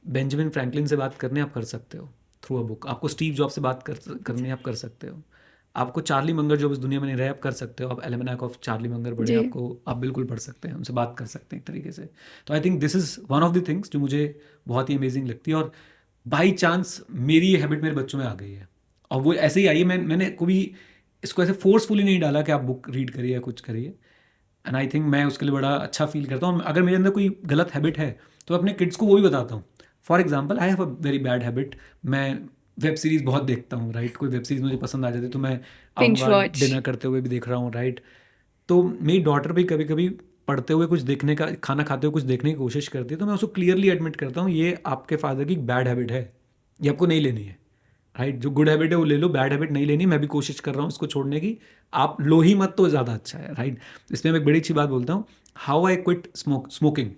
बेंजामिन फ्रैंकलिन से बात करने आप कर सकते हो थ्रू अ बुक, आपको स्टीव जॉब से बात करनी आप कर सकते हो, आपको चार्ली मंगर जो इस दुनिया में नहीं रहे आप कर सकते हो, आप एल्मेनाक ऑफ चार्ली मंगर पढ़े, आपको आप बिल्कुल पढ़ सकते हैं, उनसे बात कर सकते हैं एक तरीके से। तो I think this is one of the things जो मुझे बहुत ही अमेजिंग लगती है, और बाई चांस मेरी ये हैबिट मेरे बच्चों में आ गई है, और वो ऐसे ही आई है। मैंने कभी इसको ऐसे फोर्सफुली नहीं डाला कि आप बुक रीड करिए या कुछ करिए, एंड आई थिंक मैं उसके लिए बड़ा अच्छा फील करता हूँ। अगर मेरे अंदर कोई गलत हैबिट है तो अपने किड्स को वो भी बताता हूँ। For example, I have a very bad habit, मैं वेब सीरीज़ बहुत देखता हूँ, राइट। कोई वेब सीरीज़ मुझे पसंद आ जाती है तो मैं Binge आऊँगा watch. डिनर करते हुए भी देख रहा हूँ, राइट। तो मेरी डॉटर भी कभी कभी पढ़ते हुए कुछ देखने का, खाना खाते हुए कुछ देखने की कोशिश करती है, तो मैं उसको क्लियरली एडमिट करता हूँ ये आपके फादर की बैड हैबिट है, ये आपको नहीं लेनी है, राइट। जो गुड हैबिट है वो ले लो, बैड हैबिट नहीं लेनी। मैं भी कोशिश कर रहा हूँ इसको छोड़ने की, आप लो ही मत तो ज़्यादा अच्छा है, राइट। इसमें मैं एक बड़ी अच्छी बात बोलता हूँ, how I quit smoking,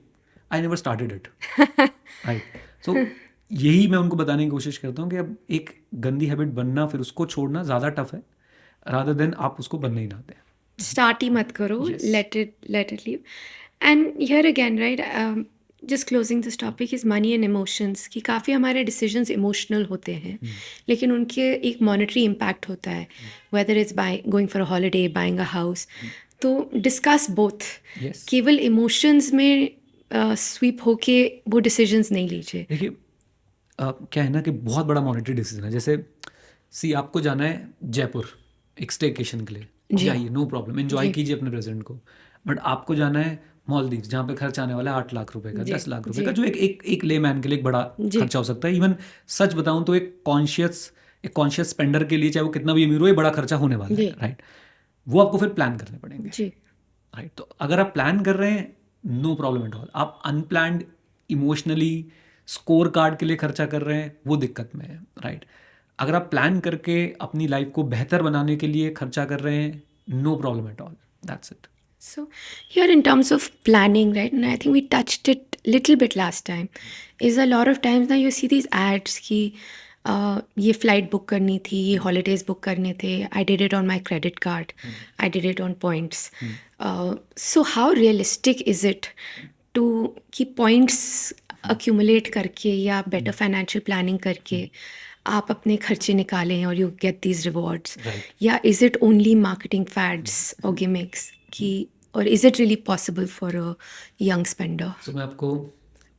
I never started it, right. So यही मैं उनको बताने की कोशिश करता हूँ कि अब एक गंदी हैबिट बनना फिर उसको छोड़ना ज़्यादा टफ है, रादर देन आप उसको बनना ही ना दें। स्टार्ट ही मत करो, Yes. let it leave. And here again, right, just closing this topic is money and emotions, कि काफ़ी हमारे decisions emotional होते हैं, लेकिन उनके एक monetary impact होता है, whether it's going for a holiday, buying a house. तो discuss both. Yes. केवल emotions में sweep होके वो decisions नहीं लीजिए। देखिए क्या है ना कि बहुत बड़ा मॉनेटरी डिसीजन है। जैसे आपको जाना है जयपुर एक स्टेकेशन के लिए, जाइए, नो प्रॉब्लम, एंजॉय कीजिए अपने प्रेजेंट को। बट आपको जाना है मालदीव, जहाँ पे खर्च आने वाला है 8 लाख रुपए का, 10 लाख रुपए का, जो एक लेमैन के लिए एक बड़ा खर्चा हो सकता है। इवन सच बताऊं तो एक कॉन्शियस स्पेंडर के लिए, चाहे वो कितना भी अमीर हो, ये बड़ा खर्चा होने वाला है, राइट। वो आपको फिर प्लान करने पड़ेंगे, राइट। तो अगर आप प्लान कर रहे हैं, नो प्रॉब्लम एट ऑल। आप अनप्लान्ड इमोशनली स्कोर कार्ड के लिए खर्चा कर रहे हैं, वो दिक्कत में है, राइट। अगर आप प्लान करके अपनी लाइफ को बेहतर बनाने के लिए खर्चा कर रहे हैं, no problem at all, that's it. So here in terms of planning, right, and I think we touched it little bit last time, is a lot of times now you see these ads कि ये फ्लाइट बुक करनी थी, ये हॉलीडेज बुक करने थे, I did it on my credit card, I did it on points. So how realistic is it to कि पॉइंट्स अक्यूमुलेट करके या बेटर फाइनेंशियल प्लानिंग करके आप अपने खर्चे निकालें और यू गेट दीज रिवॉर्ड्स, या is it only marketing fads और गिमिक्स कि, और is it really possible for a young spender? So मैं आपको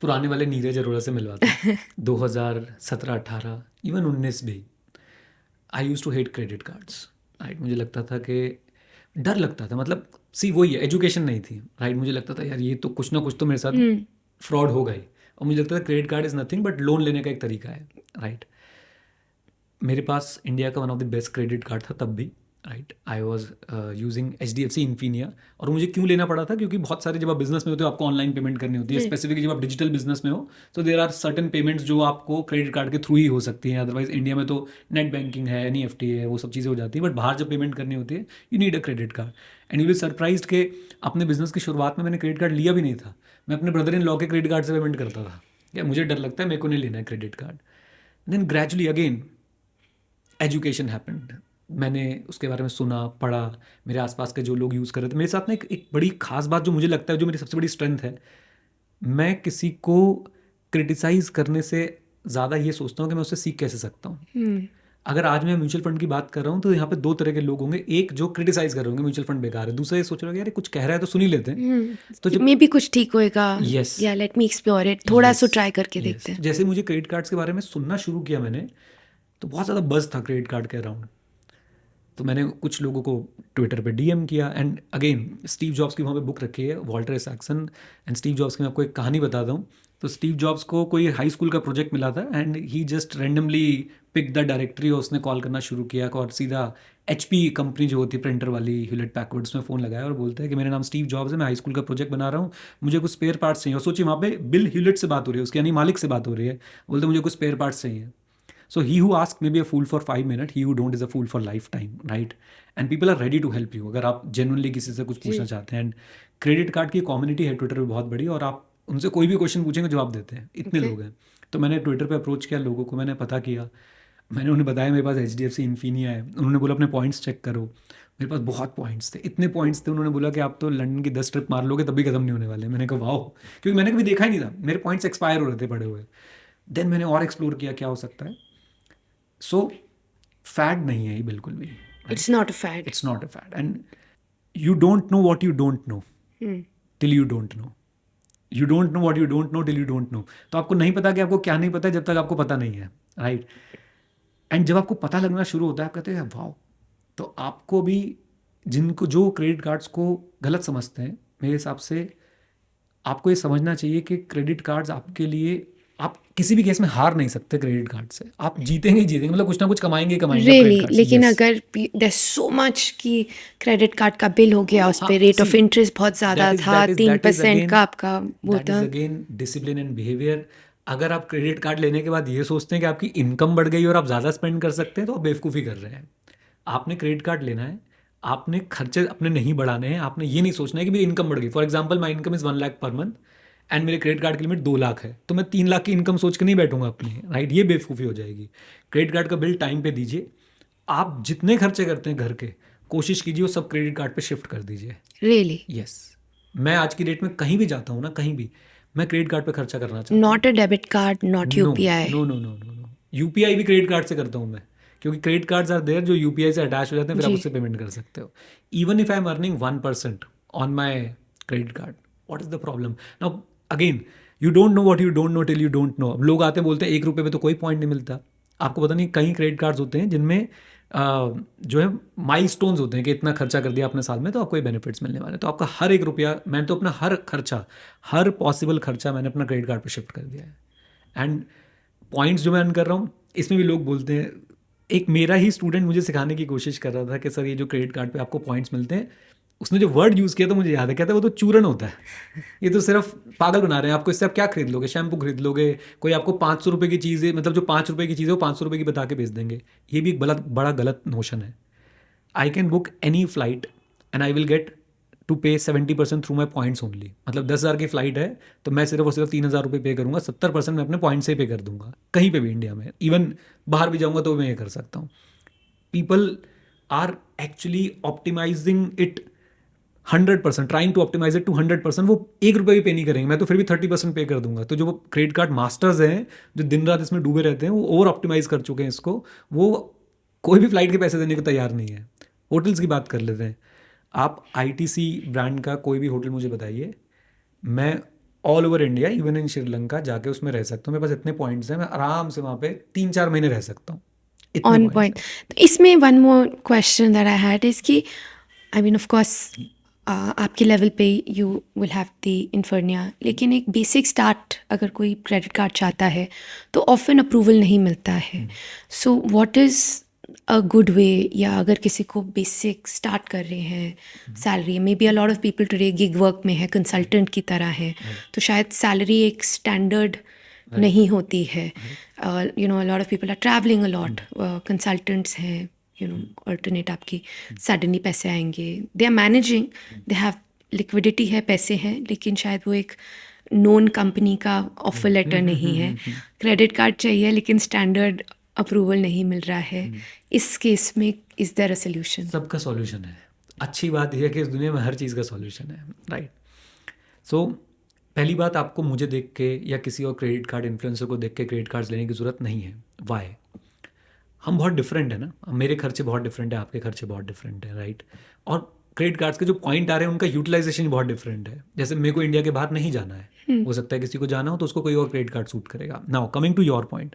पुराने वाले नीरज अरोड़ा से मिलवाता हूँ। 2017, 18, इवन 19 भी, I used to hate credit cards, right. मुझे लगता था कि डर लगता था, मतलब सी वही है, एजुकेशन नहीं थी, राइट। मुझे लगता था यार ये तो कुछ ना कुछ तो मेरे साथ फ्रॉड होगा ही, और मुझे लगता था credit card is nothing but loan लेने का एक तरीका है, राइट। मेरे पास इंडिया का one of the best credit card था तब भी, right. I was using HDFC Infinia. और मुझे क्यों लेना पड़ा था, क्योंकि बहुत सारे जब आप बिजनेस में होते हो आपको ऑनलाइन पेमेंट करनी होती है, स्पेसिफिकली जब आप डिजिटल बिजनेस में हो तो देर आर सर्टन पेमेंट्स जो आपको क्रेडिट कार्ड के थ्रू ही हो सकती हैं। अदरवाइज इंडिया में तो नेट बैंकिंग है, NEFT है, वो सब चीज़ें हो जाती है, बट बाहर जब पेमेंट करनी होती है you need a credit card. And you will surprised के अपने बिजनेस की शुरुआत में मैंने क्रेडिट कार्ड लिया भी नहीं था, मैं अपने ब्रदर इन लॉ के क्रेडिट कार्ड से पेमेंट करता था, या मुझे डर लगता है मेरे को नहीं लेना है credit card. Then gradually again education happened, मैंने उसके बारे में सुना, पढ़ा, मेरे आसपास के जो लोग यूज़ कर रहे थे। मेरे साथ ना एक बड़ी खास बात जो मुझे लगता है, जो मेरी सबसे बड़ी स्ट्रेंथ है, मैं किसी को क्रिटिसाइज़ करने से ज़्यादा ये सोचता हूँ कि मैं उससे सीख कैसे सकता हूँ। अगर आज मैं म्यूचुअल फंड की बात कर रहा हूँ तो यहाँ पे दो तरह के लोग होंगे, एक जो क्रिटिसाइज कर रहे होंगे म्यूचुअल फंड बेकार है, दूसरा ये सोच रहा है यार कुछ कह रहा है तो सुन ही लेते हैं। तो जब मे बी कुछ ठीक होएगा, Yes. या लेट मी एक्सप्लोर इट, थोड़ा सा Yes, ट्राई करके yes. देखते हैं. जैसे मुझे क्रेडिट कार्ड्स के बारे में सुनना शुरू किया मैंने, तो बहुत ज़्यादा बज़ था क्रेडिट कार्ड के अराउंड। तो मैंने कुछ लोगों को ट्विटर पे DM किया, एंड अगेन स्टीव जॉब्स की वहाँ पे बुक रखी है, वॉल्टर इसैक्सन एंड स्टीव जॉब्स की। मैं आपको एक कहानी बताता हूँ। तो स्टीव जॉब्स को कोई हाई स्कूल का प्रोजेक्ट मिला था, and he just randomly pick the directory, और उसने कॉल करना शुरू किया, और सीधा HP कंपनी जो होती है प्रिंटर वाली, ह्यूलेट पैकवर्ड, उसमें फ़ोन लगाया और बोलता है कि मेरा नाम स्टीव जॉब्स है, मैं हाई स्कूल का प्रोजेक्ट बना रहा हूँ, मुझे कुछ स्पेयर पार्ट्स चाहिए। और सोचिए वहाँ पे बिल ह्यूलेट से बात हो रही है, उसके यानी मालिक से बात हो रही है, बोलते मुझे कुछ स्पेयर पार्ट्स चाहिए। So he who asks may be a fool for 5 minutes, he who don't is a fool for lifetime, right? And people are ready to help you अगर आप genuinely किसी से कुछ पूछना चाहते हैं। एंड क्रेडिट कार्ड की कम्युनिटी है ट्विटर पे बहुत बड़ी, और आप उनसे कोई भी क्वेश्चन पूछेंगे जवाब देते हैं, इतने लोग हैं। तो मैंने ट्विटर पे अप्रोच किया लोगों को, मैंने पता किया, मैंने उन्हें बताया मेरे पास HDFC इन्फिनिया है। उन्होंने बोला अपने पॉइंट्स चेक करो, मेरे पास बहुत पॉइंट्स थे, इतने पॉइंट्स थे। उन्होंने बोला कि आप तो लंदन की 10 ट्रिप मार लोगे तभी खत्म नहीं होने वाले। मैंने कहा वाओ, क्योंकि मैंने कभी देखा ही नहीं था, मेरे पॉइंट्स एक्सपायर हो रहे थे पड़े हुए। देन मैंने और एक्सप्लोर किया क्या हो सकता है। सो फैड नहीं है ये बिल्कुल भी, it's not a fad. It's not a fad. And you don't know what you don't know till you don't know, you don't know what you don't know till you don't know. तो आपको नहीं पता कि आपको क्या नहीं पता जब तक आपको पता नहीं है, राइट। एंड जब आपको पता लगना शुरू होता है, आप कहते हैं वाओ। तो आपको भी, जिनको जो क्रेडिट कार्ड्स को गलत समझते हैं, मेरे हिसाब से आपको ये समझना चाहिए कि क्रेडिट कार्ड्स आपके लिए, आप किसी भी केस में हार नहीं सकते क्रेडिट कार्ड से, आप जीतेंगे ही जीतेंगे, मतलब कुछ ना कुछ कमाएंगे ही कमाएंगे रियली, क्रेडिट कार्ड से। लेकिन Yes. अगर देयर सो मच कि क्रेडिट कार्ड का बिल हो गया, उस पे रेट ऑफ see, इंटरेस्ट बहुत ज़्यादा था, 3% का आपका वो दैट था. Is again discipline and behaviour. अगर आप क्रेडिट कार्ड लेने के बाद ये सोचते हैं कि आपकी इनकम बढ़ गई और आप ज़्यादा स्पेंड कर सकते हैं, तो आप बेवकूफ़ी कर रहे हैं। आपने क्रेडिट कार्ड लेना है, आपने खर्चे अपने नहीं बढ़ाने हैं, आपने ये नहीं सोचना है कि मेरी इनकम बढ़ गई। For example my income is 1 lakh per month and मेरे क्रेडिट कार्ड की लिमिट 2 लाख है, तो मैं 3 लाख की इनकम सोच के नहीं बैठूंगा अपनी, राइट। ये बेवकूफ़ी हो जाएगी। क्रेडिट कार्ड का बिल टाइम पे दीजिए। आप जितने खर्चे करते हैं घर के, कोशिश कीजिए वो सब क्रेडिट कार्ड पे शिफ्ट कर दीजिए। रियली, यस, मैं आज की डेट में कहीं भी जाता हूँ ना, कहीं भी, मैं क्रेडिट कार्ड पे खर्चा करना चाहता हूँ। Not a debit card, not no UPI. No no no no no, UPI भी क्रेडिट कार्ड से करता हूँ मैं, क्योंकि क्रेडिट कार्ड्स आर देयर जो UPI से अटैच हो जाते हैं, फिर आप जी. उससे पेमेंट कर सकते हो। Even if I am earning 1% on my credit card, what is the problem? Now again, you don't know what you don't know till you don't no. अब लोग आते हैं बोलते हैं 1 रुपये पे तो कोई पॉइंट नहीं मिलता। आपको पता नहीं, कई क्रेडिट कार्ड्स होते हैं जिनमें जो है माइलस्टोन्स होते हैं कि इतना खर्चा कर दिया आपने साल में तो आपको ये बेनिफिट्स मिलने वाले हैं। तो आपका हर 1 रुपया, मैंने तो अपना हर खर्चा, हर पॉसिबल खर्चा मैंने अपना क्रेडिट कार्ड पे शिफ्ट कर दिया है। एंड पॉइंट्स जो मैं अर्न कर रहा हूँ, इसमें भी लोग बोलते हैं, एक मेरा ही स्टूडेंट मुझे सिखाने की कोशिश कर रहा था कि सर ये जो क्रेडिट कार्ड पे आपको पॉइंट्स मिलते हैं, उसने जो वर्ड यूज़ किया तो मुझे याद है, कहता है वो तो चूरन होता है, ये तो सिर्फ पागल बना रहे हैं आपको, इससे आप क्या खरीद लोगे, शैम्पू खरीद लोगे, कोई आपको 500 रुपये की चीज़ है, मतलब जो 5 रुपये की चीज़ है वो 500 रुपये की बता के बेच देंगे। ये भी एक बड़ा बड़ा गलत नोशन है। I can book any flight and I will get to pay 70% through my points only. मतलब 10,000 की फ्लाइट है तो मैं सिर्फ और सिर्फ 3,000 रुपये पे करूँगा, 70% मैं अपने पॉइंट से पे कर दूंगा, कहीं पे भी इंडिया में, इवन बाहर भी जाऊँगा तो मैं ये कर सकता हूँ। People are actually optimising it 100%, trying to optimise it to 100%। वो 1 रुपये भी पे नहीं करेंगे, मैं तो फिर भी 30% पे कर दूंगा। तो जो वो क्रेडिट कार्ड मास्टर्स हैं जो दिन रात इसमें डूबे रहते हैं, वो ओवर ऑप्टिमाइज कर चुके हैं इसको, वो कोई भी फ्लाइट के पैसे देने को तैयार नहीं है। होटल्स की बात कर लेते हैं, आप ITC ब्रांड का कोई भी होटल मुझे बताइए, मैं all over India even in Sri Lanka जाके उसमें रह सकता हूँ, मेरे पास इतने पॉइंट्स हैं, मैं आराम से वहाँ पे 3-4 महीने रह सकता हूँ, इतने ऑन पॉइंट्स पॉइंट। इसमें one more question that I had is कि आई मीन ऑफ कोर्स आपके लेवल पे यू विल हैव द इन्फर्निया, लेकिन एक बेसिक स्टार्ट अगर कोई क्रेडिट कार्ड चाहता है तो ऑफन अप्रूवल नहीं मिलता है। सो what is a good way, या अगर किसी को बेसिक स्टार्ट कर रहे हैं, salary may be a lot of people today gig work में है, कंसल्टेंट की तरह है, तो शायद सैलरी एक स्टैंडर्ड नहीं होती है। You know, a lot of people are travelling a lot, consultants हैं, यू नो, अल्टरनेट आपकी सडनली पैसे आएंगे, they are managing, they have liquidity है, पैसे हैं, लेकिन शायद वो एक नोन कंपनी का ऑफर लेटर नहीं है, क्रेडिट कार्ड चाहिए लेकिन स्टैंडर्ड अप्रूवल नहीं मिल रहा है। इस केस में इज देयर अ सोल्यूशन? सबका सॉल्यूशन है। अच्छी बात यह है कि इस दुनिया में हर चीज़ का सॉल्यूशन है, राइट। सो पहली बात, आपको मुझे देख के या किसी और क्रेडिट कार्ड इन्फ्लुएंसर को देख के क्रेडिट कार्ड्स लेने की ज़रूरत नहीं है। वाई? हम बहुत डिफरेंट है ना, मेरे खर्चे बहुत डिफरेंट है, आपके खर्चे बहुत डिफरेंट है, राइट। और क्रेडिट कार्ड्स के जो पॉइंट आ रहे हैं उनका यूटिलाइजेशन बहुत डिफरेंट है। जैसे मेरे को इंडिया के बाहर नहीं जाना है, हो सकता है किसी को जाना हो तो उसको कोई और क्रेडिट कार्ड सूट करेगा। Now coming to your point,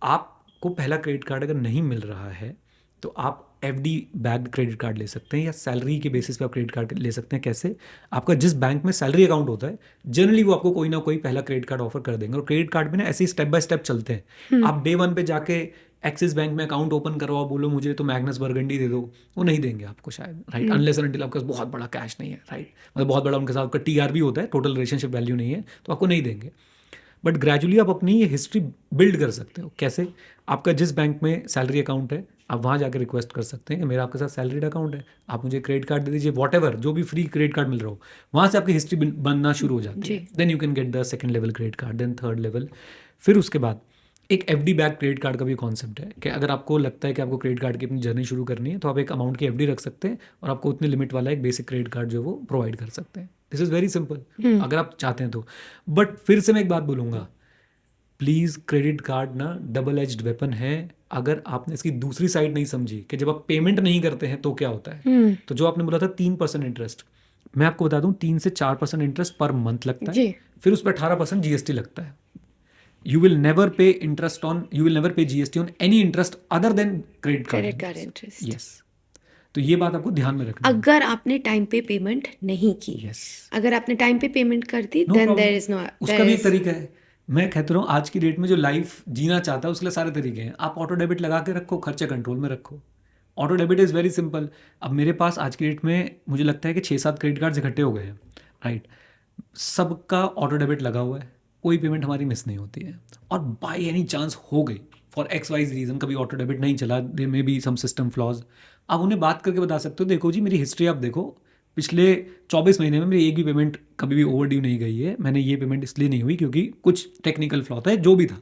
आपको पहला क्रेडिट कार्ड अगर नहीं मिल रहा है तो आप FD बैक्ड क्रेडिट कार्ड ले सकते हैं, या सैलरी के बेसिस पे आप क्रेडिट कार्ड ले सकते हैं। कैसे? आपका जिस बैंक में सैलरी अकाउंट होता है, जनरली वो आपको कोई ना कोई पहला क्रेडिट कार्ड ऑफर कर देंगे। और क्रेडिट कार्ड में ना ऐसे ही स्टेप बाय स्टेप चलते हैं। आप डे 1 पे जाके एक्सिस बैंक में अकाउंट ओपन करवाओ, बोलो मुझे तो मैग्नस बर्गंडी दे दो, वो नहीं देंगे आपको शायद, राइट, अनलेस एंड अनटिल आपके पास बहुत बड़ा कैश नहीं है, राइट, मतलब बहुत बड़ा उनके साथ आपका TR भी होता है, टोटल रिलेशनशिप वैल्यू नहीं है, तो आपको नहीं देंगे। बट ग्रेजुअली आप अपनी ये हिस्ट्री बिल्ड कर सकते हो। कैसे? आपका जिस बैंक में सैलरी अकाउंट है, आप वहाँ जाकर रिक्वेस्ट कर सकते हैं कि मेरा आपके साथ सैलरीड अकाउंट है, आप मुझे क्रेडिट कार्ड दे दीजिए, वॉट जो भी फ्री क्रेडिट कार्ड मिल रहा हो, वहाँ से आपकी हिस्ट्री बनना शुरू हो जाती है। Then you can get the second level credit card, then third level. फिर उसके बाद एक FD बैक क्रेडिट कार्ड का भी कॉन्सेप्ट है कि अगर आपको लगता है कि आपको क्रेडिट कार्ड की अपनी जर्नी शुरू करनी है तो आप एक अमाउंट की FD रख सकते हैं और आपको उतनी लिमिट वाला एक बेसिक क्रेडिट कार्ड जो वो प्रोवाइड कर सकते हैं। दिस इज़ वेरी सिंपल अगर आप चाहते हैं तो। बट फिर से मैं एक बात बोलूँगा, प्लीज़, क्रेडिट कार्ड ना डबल एज्ड वेपन है। अगर आपने इसकी दूसरी साइड नहीं समझी कि जब आप पेमेंट नहीं करते हैं तो क्या होता है, तो जो आपने बोला था 3% इंटरेस्ट, मैं आपको बता दूं 3 से 4% इंटरेस्ट पर मंथ लगता है, फिर उस पर 18% GST लगता है। यू विल नेवर पे GST on any interest other than credit card interest. Yes, तो ये बात आपको ध्यान में रखना है। अगर आपने टाइम पे पेमेंट नहीं की, अगर आपने टाइम पे पेमेंट कर दी, देन देयर इज नो, उसका भी एक तरीका है। मैं कहता हूँ आज की डेट में जो लाइफ जीना चाहता है उसके लिए सारे तरीके हैं। आप ऑटो डेबिट लगा के रखो, खर्चे कंट्रोल में रखो। Auto debit is very simple. अब मेरे पास आज की डेट में मुझे लगता है कि 6-7 क्रेडिट कार्ड्स इकट्ठे हो गए हैं, राइट, सबका ऑटो डेबिट लगा हुआ है, कोई पेमेंट हमारी मिस नहीं होती है। और बाई एनी चांस हो गई फॉर XYZ रीज़न, कभी ऑटो डेबिट नहीं चला, they may be some system flaws, आप उन्हें बात करके बता सकते हो, देखो जी मेरी हिस्ट्री आप देखो, पिछले 24 महीने में मेरी एक भी पेमेंट कभी भी ओवरड्यू नहीं गई है, मैंने ये पेमेंट इसलिए नहीं हुई क्योंकि कुछ टेक्निकल फ्लॉ था, जो भी था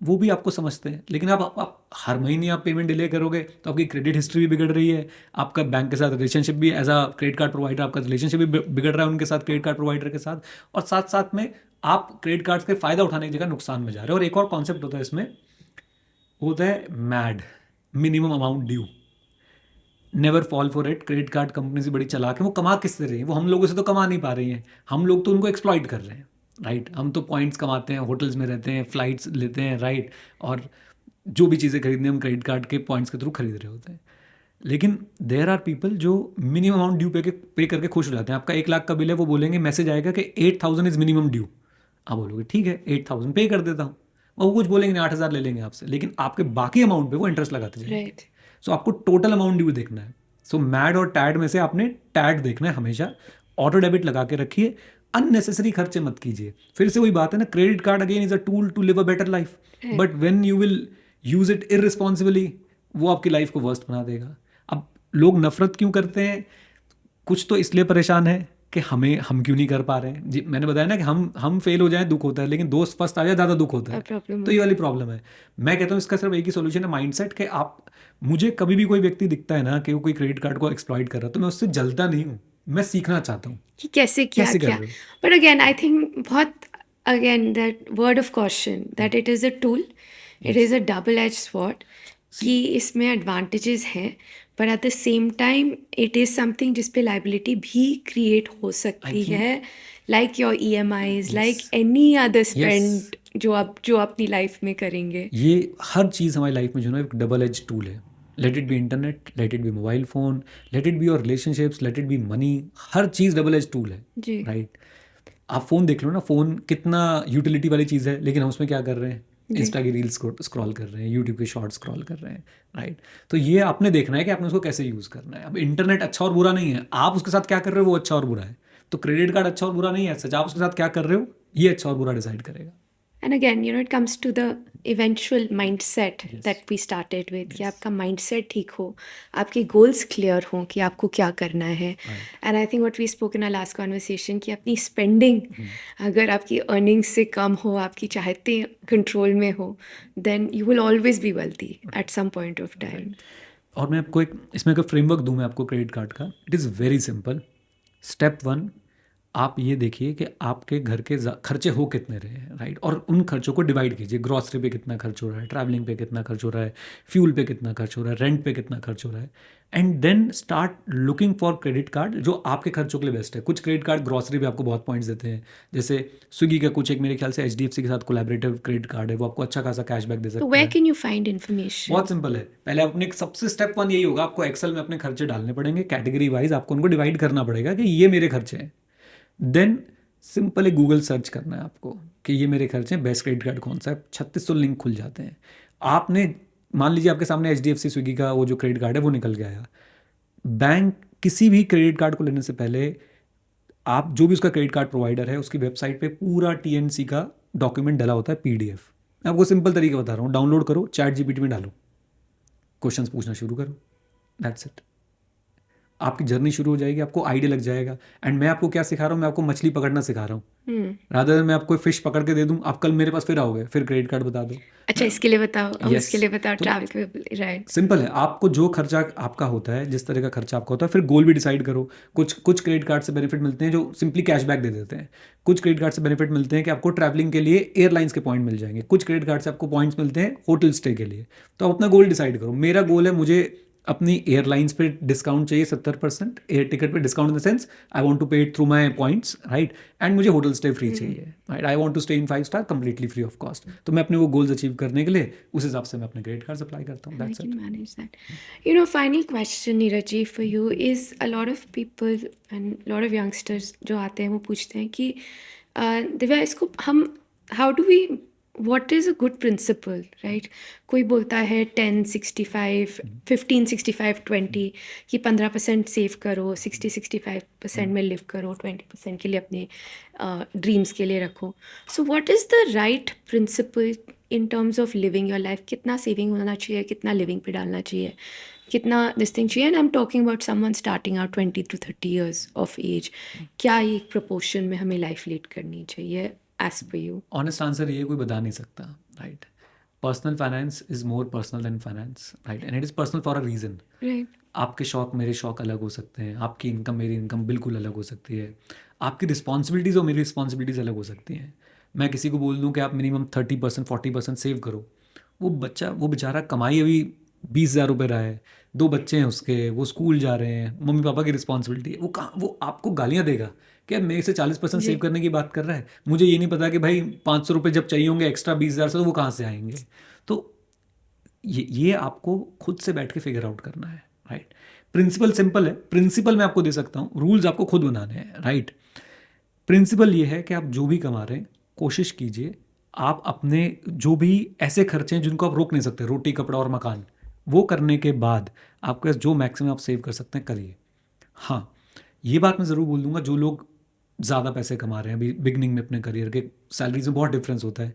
वो भी आपको समझते हैं। लेकिन आप हर महीने आप पेमेंट डिले करोगे तो आपकी क्रेडिट हिस्ट्री भी बिगड़ रही है, आपका बैंक के साथ रिलेशनशिप भी, as a credit card provider आपका रिलेशनशिप भी बिगड़ रहा है उनके साथ, क्रेडिट कार्ड प्रोवाइडर के साथ, और साथ साथ में आप क्रेडिट कार्ड के फ़ायदा उठाने की जगह नुकसान में जा रहे हो। और एक और कॉन्सेप्ट होता है इसमें, होता है mad, minimum amount due. Never fall for it. Credit card company से बड़ी चालाक है, वो कमा किससे रही है, वो हम लोगों से तो कमा नहीं पा रही हैं, हम लोग तो उनको एक्सप्लॉइट कर रहे हैं, राइट। हम तो पॉइंट्स कमाते हैं, होटल्स में रहते हैं, फ्लाइट्स लेते हैं, राइट, और जो भी चीज़ें खरीदने हम क्रेडिट कार्ड के पॉइंट्स के थ्रू खरीद रहे होते हैं। लेकिन देयर आर पीपल जो मिनिमम अमाउंट ड्यू पे करके खुश हो जाते हैं। आपका 1 लाख का बिल है, वो बोलेंगे, मैसेज आएगा कि 8,000 इज़ मिनिमम ड्यू, आप बोलोगे ठीक है 8,000 पे कर देता हूँ, और वो कुछ बोलेंगे 8,000 ले लेंगे आपसे, लेकिन आपके बाकी अमाउंट पे वो इंटरेस्ट लगाते जाएंगे। सो आपको टोटल अमाउंट ड्यू देखना है। सो मैड और टैड में से आपने टैड देखना है हमेशा, ऑटो डेबिट लगा के रखिए, अननेसेसरी खर्चे मत कीजिए। फिर से वही बात है ना, credit card again is a tool to live a better life, but when you will use it irresponsibly, वो आपकी लाइफ को वर्स्ट बना देगा। अब लोग नफरत क्यों करते हैं? कुछ तो इसलिए परेशान है कि हम क्यों नहीं कर पा रहे हैं। जी मैंने बताया ना कि हम फेल हो जाएं दुख होता है, लेकिन दोस्त फर्स्ट आ जाए ज़्यादा दुख होता है। प्रॉब्लम तो ये वाली प्रॉब्लम है। मैं कहता हूँ इसका सिर्फ एक ही सोल्यूशन है, माइंडसेट। कि आप, मुझे कभी भी कोई व्यक्ति दिखता है ना कि वो कोई क्रेडिट कार्ड को एक्सप्लॉइट कर रहा है, तो मैं उससे जलता नहीं हूँ, मैं सीखना चाहता हूँ कि कैसे क्या कैसे कर क्या रहे हो। बट अगेन आई थिंक बहुत again that word of caution that it is a tool, it is a double edge sword, कि इसमें एडवांटेजेस हैं but at the same time it is something जिस पे लाइबिलिटी भी क्रिएट हो सकती think- है, like your EMIs, like Yes. Any other Yes. Spend जो अपनी लाइफ में करेंगे। ये हर चीज़ हमारी लाइफ में जो है ना एक डबल एज टूल है। Let it be internet, let it be mobile phone, let it be your relationships, let it be money, हर चीज़ डबल एज टूल है। जी राइट। आप फ़ोन देख लो ना, फ़ोन कितना यूटिलिटी वाली चीज़ है, लेकिन हम उसमें क्या कर रहे हैं? जी इंस्टा की रील्स स्क्रॉल कर रहे हैं, यूट्यूब के शॉर्ट स्क्रॉल कर रहे हैं। राइट। तो ये आपने देखना है कि आपने उसको कैसे यूज़ करना है। अब इंटरनेट अच्छा और बुरा नहीं है, आप उसके साथ क्या कर रहे हो वो अच्छा और बुरा है। तो क्रेडिट कार्ड अच्छा और बुरा नहीं है सच, आप उसके साथ क्या कर रहे हो ये अच्छा और बुरा डिसाइड करेगा। And again it comes to the eventual mindset that we started with, कि आपका mindset ठीक हो, आपके goals clear हों कि आपको क्या करना है। And I think what we spoke in our last conversation कि अपनी spending अगर आपकी earnings से कम हो, आपकी चाहते कंट्रोल में हो, then you will always be wealthy at some point of time. और मैं आपको एक इसमें का फ्रेमवर्क दूं मैं आपको क्रेडिट कार्ड का। It is very simple. Step 1, आप ये देखिए कि आपके घर के खर्चे हो कितने रहे हैं। राइट। और उन खर्चों को डिवाइड कीजिए, ग्रॉसरी पे कितना खर्च हो रहा है, ट्रैवलिंग पे कितना खर्च हो रहा है, फ्यूल पे कितना खर्च हो रहा है, रेंट पे कितना खर्च हो रहा है। And then start looking for credit card जो आपके खर्चों के लिए बेस्ट है। कुछ क्रेडिट कार्ड ग्रॉसरी पे आपको बहुत पॉइंट्स देते हैं, जैसे स्विगी का कुछ, एक मेरे ख्याल से HDFC के साथ कोलैबोरेटिव क्रेडिट कार्ड है, वो आपको अच्छा खासा कैशबैक दे So सकता where है। can you find information? बहुत सिंपल है। पहले अपने सबसे स्टेप 1 यही होगा, आपको एक्सेल में अपने खर्चे डालने पड़ेंगे, कैटेगरी वाइज आपको उनको डिवाइड करना पड़ेगा कि ये मेरे खर्चे हैं। देन सिंपल एक गूगल सर्च करना है आपको कि ये मेरे खर्चे हैं, बेस्ट क्रेडिट कार्ड कौन सा है। 3600 लिंक खुल जाते हैं। आपने मान लीजिए आपके सामने HDFC स्विगी का वो जो क्रेडिट कार्ड है वो निकल के आया। बैंक किसी भी क्रेडिट कार्ड को लेने से पहले आप जो भी उसका क्रेडिट कार्ड प्रोवाइडर है उसकी वेबसाइट पे पूरा TNC का डॉक्यूमेंट डला होता है, PDF। मैं आपको सिंपल तरीका बता रहा हूँ, डाउनलोड करो, ChatGPT में डालो, क्वेश्चंस पूछना शुरू करो, दैट्स इट। आपकी जर्नी शुरू हो जाएगी, आपको आइडिया लग जाएगा। एंड मैं आपको क्या सिखा रहा हूँ, मैं आपको मछली पकड़ना सिखा रहा हूँ। रादर देन मैं आपको फिश पकड़ के दे दूँ, आप कल मेरे पास फिर आओगे, फिर क्रेडिट कार्ड बता दो। अच्छा इसके लिए बताओ, अब Yes. उसके लिए बताओ, तो ट्रैवल के, राइट। सिंपल है, आपको जो खर्चा आपका होता है, जिस तरह का खर्चा आपका होता है, फिर गोल भी डिसाइड करो। कुछ क्रेडिट कार्ड से बेनिफिट मिलते हैं जो सिंपली कैशबैक दे देते हैं। कुछ क्रेडिट कार्ड से बेनिफिट मिलते हैं कि आपको ट्रैवलिंग के लिए एयरलाइंस के पॉइंट मिल जाएंगे। कुछ क्रेडिट कार्ड से आपको पॉइंट्स मिलते हैं होटल स्टे के लिए। तो आप अपना गोल डिसाइड करो। मेरा गोल है, मुझे अपनी एयरलाइंस पे डिस्काउंट चाहिए 70%, एयर टिकट पे discount in the sense I want to pay it through my points, right. And मुझे होटल स्टे फ्री चाहिए, right. I want to stay in 5 star completely free of cost. तो मैं अपने वो गोल्स अचीव करने के लिए उस हिसाब से मैं अपने क्रेडिट कार्ड अप्लाई करता हूँ, I that's can it. manage that. Final question, Neeraj, for you is a lot of people and a lot of youngsters जो आते हैं वो पूछते हैं कि दिव्या इसको हम how do we, what is a good principle, right? कोई बोलता है 10-65, 15-65-20 कि 15% सेव करो, 60-65% में लिव करो, 20% के लिए अपने ड्रीम्स के लिए रखो। So what is the right principle in terms of living your life? कितना सेविंग होना चाहिए, कितना लिविंग पे डालना चाहिए, कितना दिस थिंग चाहिए? And I am talking about someone starting out 20 to 30 years of age. क्या एक प्रोपोर्शन में हमें लाइफ लीड करनी चाहिए as per you? Honest answer ये कोई बता नहीं सकता, right. Personal finance is more personal than finance, right. And it is personal for a reason. Right. आपके शौक मेरे शौक अलग हो सकते हैं, आपकी इनकम मेरी इनकम बिल्कुल अलग हो सकती है, आपकी रिस्पॉन्सिबिलिटीज़ और मेरी रिस्पॉन्सिबिलिटीज़ अलग हो सकती हैं। मैं किसी को बोल दूं कि आप मिनिमम 30% 40% सेव करो, वो बेचारा कमाई अभी 20,000 रुपये रहा है, 2 बच्चे हैं उसके, वो स्कूल जा रहे हैं, मम्मी पापा की रिस्पॉन्सिबिलिटी है, वो आपको गालियाँ देगा कि मेरे से 40% सेव करने की बात कर रहा है। मुझे ये नहीं पता कि भाई 500 रुपये जब चाहिए होंगे एक्स्ट्रा 20,000 से, तो वो कहाँ से आएंगे। तो ये आपको खुद से बैठ के फिगर आउट करना है, राइट। प्रिंसिपल सिंपल है, प्रिंसिपल मैं आपको दे सकता हूँ, रूल्स आपको खुद बनाने हैं, राइट। प्रिंसिपल ये है कि आप जो भी कमा रहे हैं कोशिश कीजिए आप अपने जो भी ऐसे खर्चे हैं जिनको आप रोक नहीं सकते, रोटी कपड़ा और मकान, वो करने के बाद आपके पास जो मैक्सिमम आप सेव कर सकते हैं करिए। हाँ, ये बात मैं ज़रूर बोल दूंगा, जो लोग ज़्यादा पैसे कमा रहे हैं अभी बिगनिंग में अपने करियर के, सैलरीज में बहुत डिफरेंस होता है।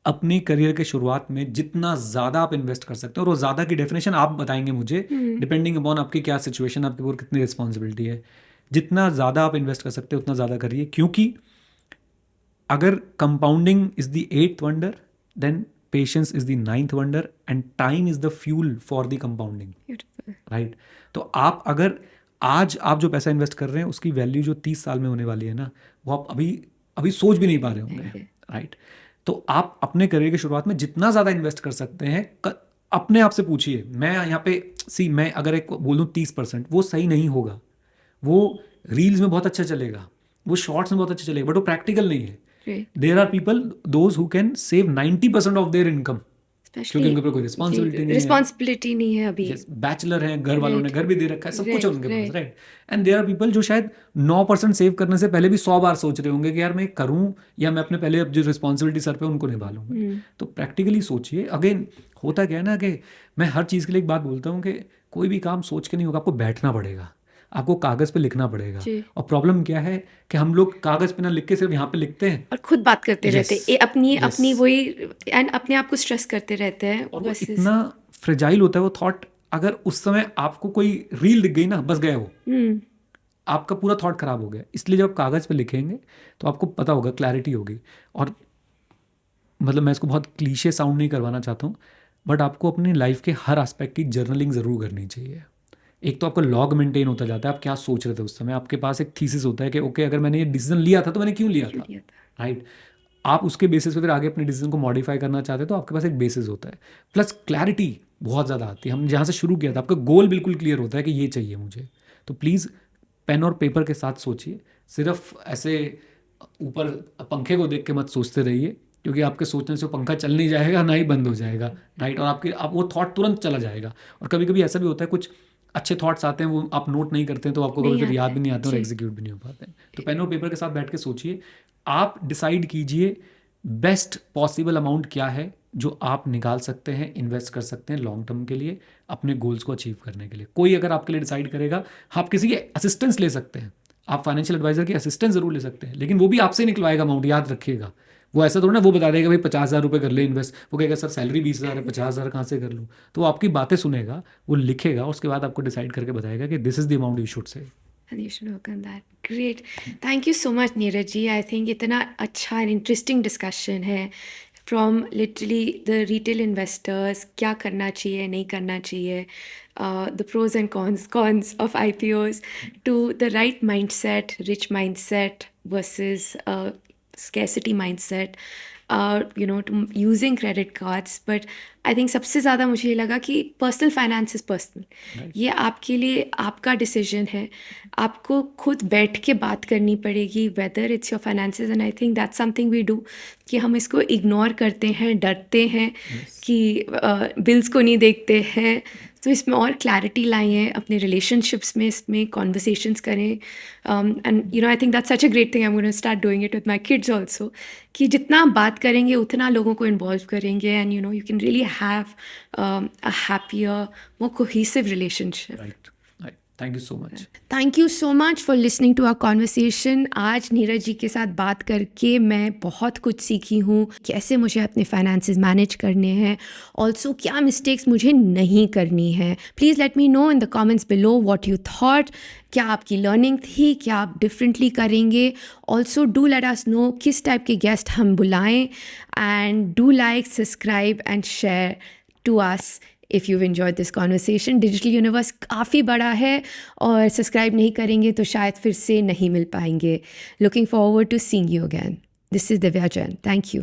अपनी करियर के शुरुआत में जितना ज़्यादा आप इन्वेस्ट कर सकते हो, और वो ज़्यादा की डेफिनेशन आप बताएंगे मुझे, डिपेंडिंग अपॉन आपकी क्या सिचुएशन, आपके ऊपर कितनी रिस्पॉन्सिबिलिटी है। जितना ज़्यादा आप इन्वेस्ट कर सकते हो उतना ज़्यादा करिए, क्योंकि अगर compounding is the 8th wonder, then patience is the 9th wonder, and time is the fuel for the compounding, Beautiful. Right. तो आप अगर आज आप जो पैसा इन्वेस्ट कर रहे हैं उसकी वैल्यू जो 30 साल में होने वाली है ना, वो आप अभी अभी सोच भी नहीं पा रहे होंगे, राइट। तो आप अपने करियर की शुरुआत में जितना ज़्यादा इन्वेस्ट कर सकते हैं, अपने आप से पूछिए। मैं यहाँ पे मैं अगर एक बोलूँ 30%, वो सही नहीं होगा। वो रील्स में बहुत अच्छा चलेगा, वो शॉर्ट्स में बहुत अच्छा चलेगा, बट वो प्रैक्टिकल नहीं है। Great. There are people those who can save 90% of their income, क्योंकि उनके ऊपर कोई रिस्पॉन्सिबिलिटी नहीं है, रिस्पॉन्सिबिलिटी नहीं है अभी। बैचलर हैं, घर वालों ने घर भी दे रखा है, सब कुछ है उनके पास, right. And there are people जो शायद 9% सेव करने से पहले भी 100 बार सोच रहे होंगे कि यार मैं करूं या मैं अपने पहले अब जो रिस्पॉन्सिबिलिटी सर पे उनको निभा लूंगा। तो प्रैक्टिकली सोचिए। अगेन होता क्या है ना कि मैं हर चीज़ के लिए एक बात बोलता हूँ कि कोई भी काम सोच के नहीं होगा, आपको बैठना पड़ेगा, आपको कागज़ पे लिखना पड़ेगा। और प्रॉब्लम क्या है कि हम लोग कागज़ पे ना लिख के सिर्फ यहाँ पे लिखते हैं और खुद बात करते रहते हैं, अपनी वही, एंड अपने आप को स्ट्रेस करते रहते हैं। और वो इतना फ्रेजाइल होता है वो थॉट, अगर उस समय आपको कोई रील दिख गई ना, बस गए वो, आपका पूरा थॉट खराब हो गया। इसलिए जब आप कागज़ पे लिखेंगे तो आपको पता होगा, क्लैरिटी होगी। और मतलब मैं इसको बहुत क्लीशे साउंड नहीं करवाना चाहता हूँ, बट आपको अपनी लाइफ के हर एस्पेक्ट की जर्नलिंग ज़रूर करनी चाहिए। एक तो आपका लॉग मेंटेन होता जाता है, आप क्या सोच रहे थे उस समय, आपके पास एक थीसिस होता है कि ओके अगर मैंने ये डिसीजन लिया था तो मैंने क्यों लिया था, राइट। आप उसके बेसिस पे फिर आगे अपने डिसीजन को मॉडिफाई करना चाहते हैं, तो आपके पास एक बेसिस होता है। प्लस क्लैरिटी बहुत ज़्यादा आती है। हम जहाँ से शुरू किया था, आपका गोल बिल्कुल क्लियर होता है कि ये चाहिए मुझे। तो प्लीज़ पेन और पेपर के साथ सोचिए, सिर्फ ऐसे ऊपर पंखे को देख के मत सोचते रहिए, क्योंकि आपके सोचने से वो पंखा चल नहीं जाएगा, ना ही बंद हो जाएगा, राइट। और आप वो थॉट तुरंत चला जाएगा। और कभी कभी ऐसा भी होता है, कुछ अच्छे थॉट्स आते हैं, वो आप नोट नहीं करते हैं, तो आपको कभी फिर याद भी नहीं आते और एग्जीक्यूट भी नहीं हो पाते हैं। तो पेन और पेपर के साथ बैठ के सोचिए, आप डिसाइड कीजिए बेस्ट पॉसिबल अमाउंट क्या है जो आप निकाल सकते हैं, इन्वेस्ट कर सकते हैं लॉन्ग टर्म के लिए, अपने गोल्स को अचीव करने के लिए। कोई अगर आपके लिए डिसाइड करेगा, आप किसी की असिस्टेंस ले सकते हैं, आप फाइनेंशियल एडवाइजर की असिस्टेंस जरूर ले सकते हैं, लेकिन वो भी आपसे निकलवाएगा अमाउंट, याद रखिएगा। वो ऐसा थोड़ा ना वो बता देगा भाई 50,000 रुपये कर ले इन्वेस्ट, वो कहेगा सर सैलरी 20,000 है, 50,000 कहाँ से कर लूँ। तो वो आपकी बातें सुनेगा, वो लिखेगा, उसके बाद आपको डिसाइड करके बताएगा कि this is the amount you should save. And you should work on that. Great. Thank you so much, Neeraj ji. I think इतना अच्छा and interesting discussion है, from literally the retail investors, क्या करना चाहिए, नहीं करना चाहिए, the pros and cons of IPOs, to the right mindset, rich mindset versus scarcity mindset, to using credit cards. But I think सबसे ज़्यादा मुझे ये लगा कि पर्सनल फाइनेंस इज़ पर्सनल, ये आपके लिए आपका डिसीजन है, आपको खुद बैठ के बात करनी पड़ेगी whether it's your finances. And I think that's something we do, कि हम इसको इग्नोर करते हैं, डरते हैं कि बिल्स को नहीं देखते हैं। तो इसमें और क्लैरिटी लाइए अपने रिलेशनशिप्स में, इसमें कॉन्वर्सेशंस करें। And I think that's such a great thing, I am going to start doing it with my kids also, कि जितना आप बात करेंगे उतना लोगों को इन्वॉल्व करेंगे, and you can really have a happier, more cohesive relationship. Right. Thank you so much. Thank you so much for listening to our conversation. आज नीरज जी के साथ बात करके मैं बहुत कुछ सीखी हूँ, कैसे मुझे अपने फाइनेंसेस मैनेज करने हैं, ऑल्सो क्या मिस्टेक्स मुझे नहीं करनी है। Please let me know in the comments below what you thought, क्या आपकी लर्निंग थी, क्या आप डिफरेंटली करेंगे। Also do let us know किस टाइप के गेस्ट हम बुलाएं, and do like, subscribe and share to us if you've enjoyed this conversation. Digital Universe काफ़ी बड़ा है, और सब्सक्राइब नहीं करेंगे तो शायद फिर से नहीं मिल पाएंगे। Looking forward to seeing you again. This is Divya Jain. Thank you.